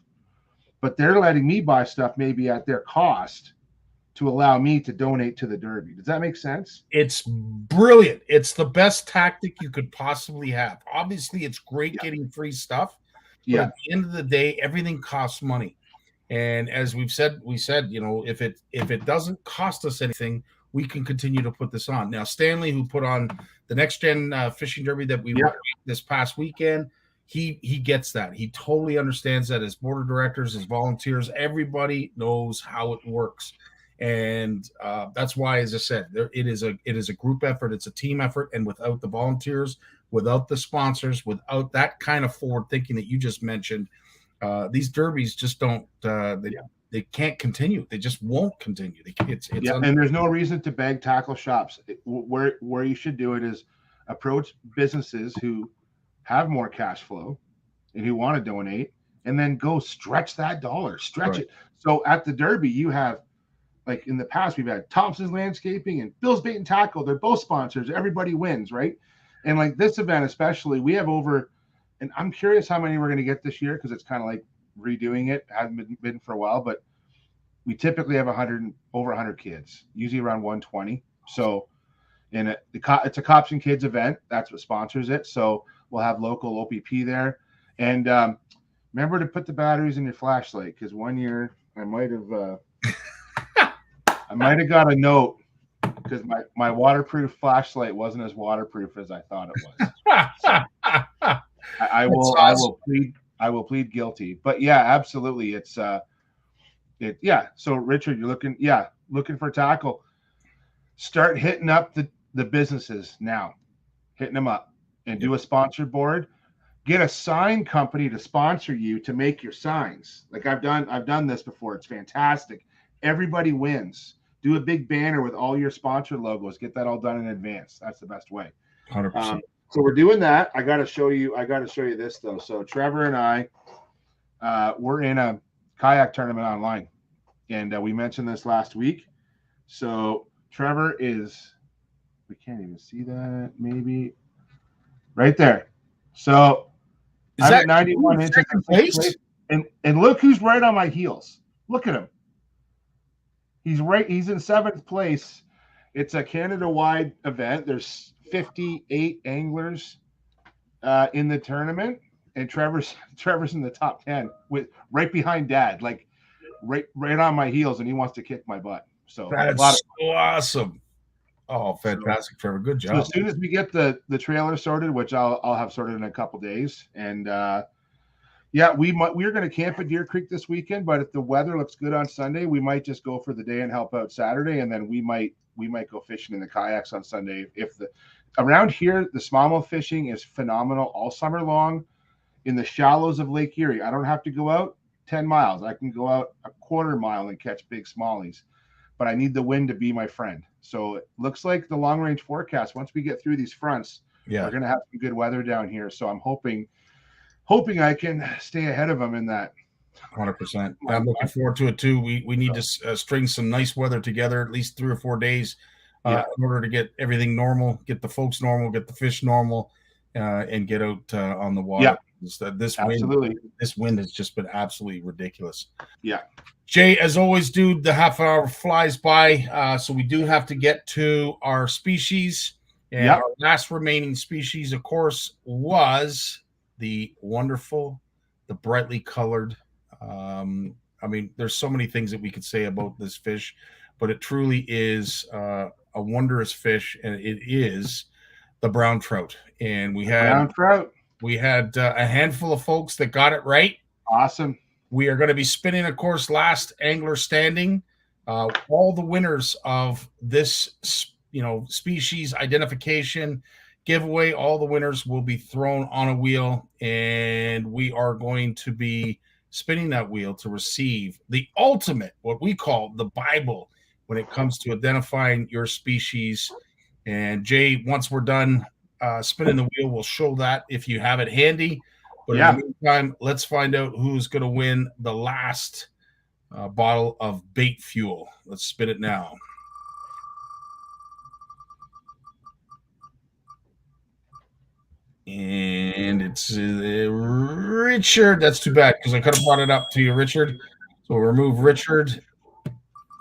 but they're letting me buy stuff maybe at their cost to allow me to donate to the Derby. Does that make sense? It's brilliant. It's the best tactic you could possibly have. Obviously, it's great getting free stuff. But at the end of the day, everything costs money. And as we said, if it doesn't cost us anything, we can continue to put this on. Now, Stanley, who put on the Next Gen Fishing Derby that we were this past weekend, he gets that. He totally understands that. His board of directors, his volunteers, everybody knows how it works. And that's why, as I said, it is a group effort. It's a team effort. And without the volunteers, without the sponsors, without that kind of forward thinking that you just mentioned, these derbies just don't. They can't continue. They just won't continue. And there's no reason to beg tackle shops. Where you should do it is approach businesses who have more cash flow and who want to donate, and then go stretch that dollar, it. So at the Derby, you have, like in the past, we've had Thompson's Landscaping and Bill's Bait and Tackle. They're both sponsors. Everybody wins, right? And like this event especially, we have over, and I'm curious how many we're going to get this year because it's kind of like redoing it. Hasn't been for a while, but we typically have over 100 kids, usually around 120. So it's a Cops and Kids event. That's what sponsors it. So we'll have local OPP there. And remember to put the batteries in your flashlight, because one year I might have got a note because my waterproof flashlight wasn't as waterproof as I thought it was. So I will plead guilty. But yeah, absolutely. It's So Richard, you're looking for tackle. Start hitting up the businesses now, hitting them up, and do a sponsor board. Get a sign company to sponsor you to make your signs. Like I've done this before. It's fantastic. Everybody wins. Do a big banner with all your sponsor logos. Get that all done in advance. That's the best way. 100%. So we're doing that. I got to show you this though. So Trevor and I, we're in a kayak tournament online, and we mentioned this last week. So Trevor is, we can't even see that, maybe right there. So I'm at 91 inches in place, and look who's right on my heels. Look at him. He's in 7th place. It's a Canada-wide event. There's 58 anglers in the tournament, and Trevor's in the top 10 with right behind Dad, like right on my heels, and he wants to kick my butt. So that's so awesome. Oh, fantastic, Trevor. Good job. So as soon as we get the trailer sorted, which I'll have sorted in a couple days, and we're going to camp at Deer Creek this weekend. But if the weather looks good on Sunday, we might just go for the day and help out Saturday, and then we might go fishing in the kayaks on Sunday. Around here, the smallmouth fishing is phenomenal all summer long in the shallows of Lake Erie. I don't have to go out 10 miles. I can go out a quarter mile and catch big smallies, but I need the wind to be my friend. So it looks like the long range forecast, once we get through these fronts, we're going to have some good weather down here. So I'm hoping I can stay ahead of them in that. 100%. I'm looking forward to it too. We need to string some nice weather together, at least 3 or 4 days, in order to get everything normal, get the folks normal, get the fish normal, and get out on the water. Yeah. This wind has just been absolutely ridiculous. Yeah. Jay, as always, dude, the half hour flies by. So we do have to get to our species. And our last remaining species, of course, was the wonderful, the brightly colored. There's so many things that we could say about this fish, but it truly is a wondrous fish, and it is the brown trout. And we had a handful of folks that got it right. Awesome. We are going to be spinning, of course, last angler standing. All the winners of this, species identification giveaway, all the winners will be thrown on a wheel, and we are going to be spinning that wheel to receive the ultimate, what we call the Bible, when it comes to identifying your species. And Jay, once we're done spinning the wheel, we'll show that if you have it handy. But in the meantime, let's find out who's going to win the last bottle of bait fuel. Let's spin it now. And it's Richard. That's too bad, because I could have brought it up to you, Richard. So we'll remove Richard.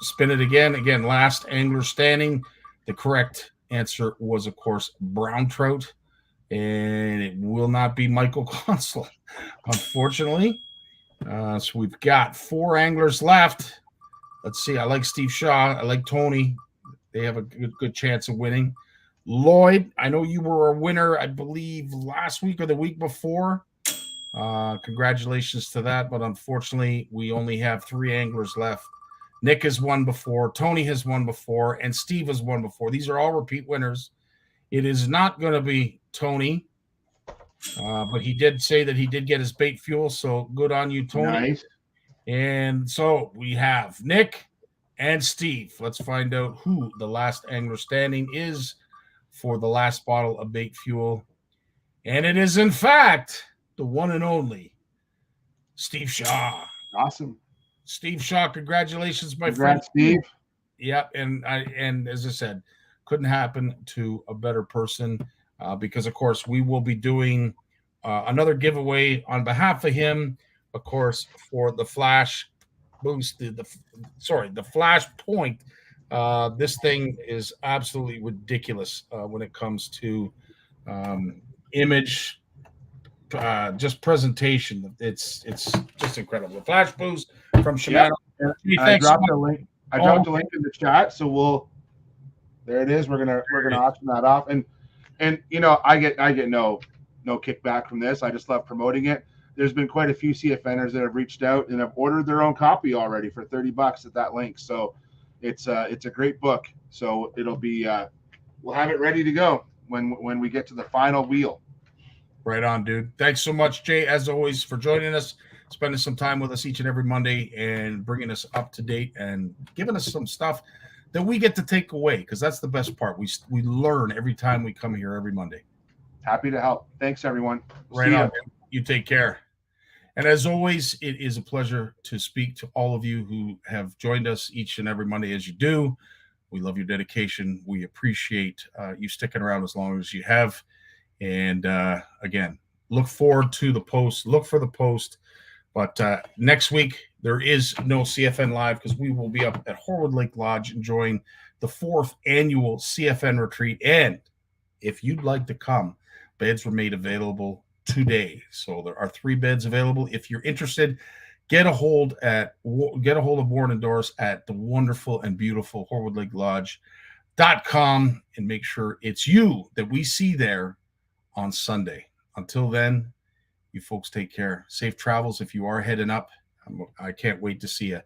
Spin it again. Again, last angler standing. The correct answer was, of course, brown trout. And it will not be Michael Consul, unfortunately. So we've got 4 anglers left. Let's see. I like Steve Shaw. I like Tony. They have a good chance of winning. Lloyd, I know you were a winner, I believe, last week or the week before. Congratulations to that. But unfortunately, we only have 3 anglers left. Nick has won before. Tony has won before. And Steve has won before. These are all repeat winners. It is not going to be Tony, but he did say that he did get his bait fuel, so good on you, Tony. Nice. And so we have Nick and Steve. Let's find out who the last angler standing is for the last bottle of bait fuel. And it is, in fact, the one and only Steve Shaw. Awesome. Steve Shaw, congratulations, my friend. Steve. Yeah, and as I said, couldn't happen to a better person, because, of course, we will be doing another giveaway on behalf of him, of course, for the Flash Boost, the Flashpoint. This thing is absolutely ridiculous when it comes to image, just presentation. It's just incredible. The Flash Boost from Shimano. Yeah. I dropped the link. I dropped the link in the chat, so there it is. We're gonna auction that off, and I get no kickback from this. I just love promoting it. there's been quite a few CFNers that have reached out and have ordered their own copy already for $30 at that link. So it's a great book. So it'll be we'll have it ready to go when we get to the final wheel. Right on, dude. Thanks so much, Jay, as always, for joining us, spending some time with us each and every Monday and bringing us up to date and giving us some stuff that we get to take away, because that's the best part. We learn every time we come here every Monday. Happy to help. Thanks, everyone. Right on. You take care. And as always, it is a pleasure to speak to all of you who have joined us each and every Monday as you do. We love your dedication. We appreciate you sticking around as long as you have. And again, look forward to the post. Look for the post. But next week, there is no CFN Live because we will be up at Horwood Lake Lodge enjoying the 4th annual CFN retreat. And if you'd like to come, beds were made available today. So there are 3 beds available. If you're interested, get a hold of Warren and Doris at the wonderful and beautiful Horwood Lake Lodge.com and make sure it's you that we see there on Sunday. Until then, you folks take care. Safe travels if you are heading up. I can't wait to see you.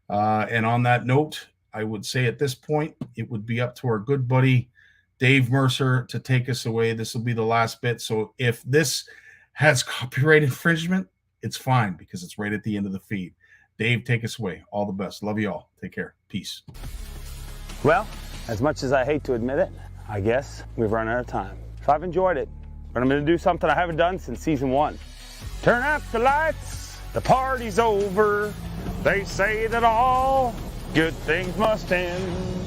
And on that note, I would say at this point, it would be up to our good buddy, Dave Mercer, to take us away. This will be the last bit. So if this has copyright infringement, it's fine because it's right at the end of the feed. Dave, take us away. All the best. Love you all. Take care. Peace. Well, as much as I hate to admit it, I guess we've run out of time. So I've enjoyed it, but I'm going to do something I haven't done since season 1. Turn out the lights, the party's over. They say that all good things must end.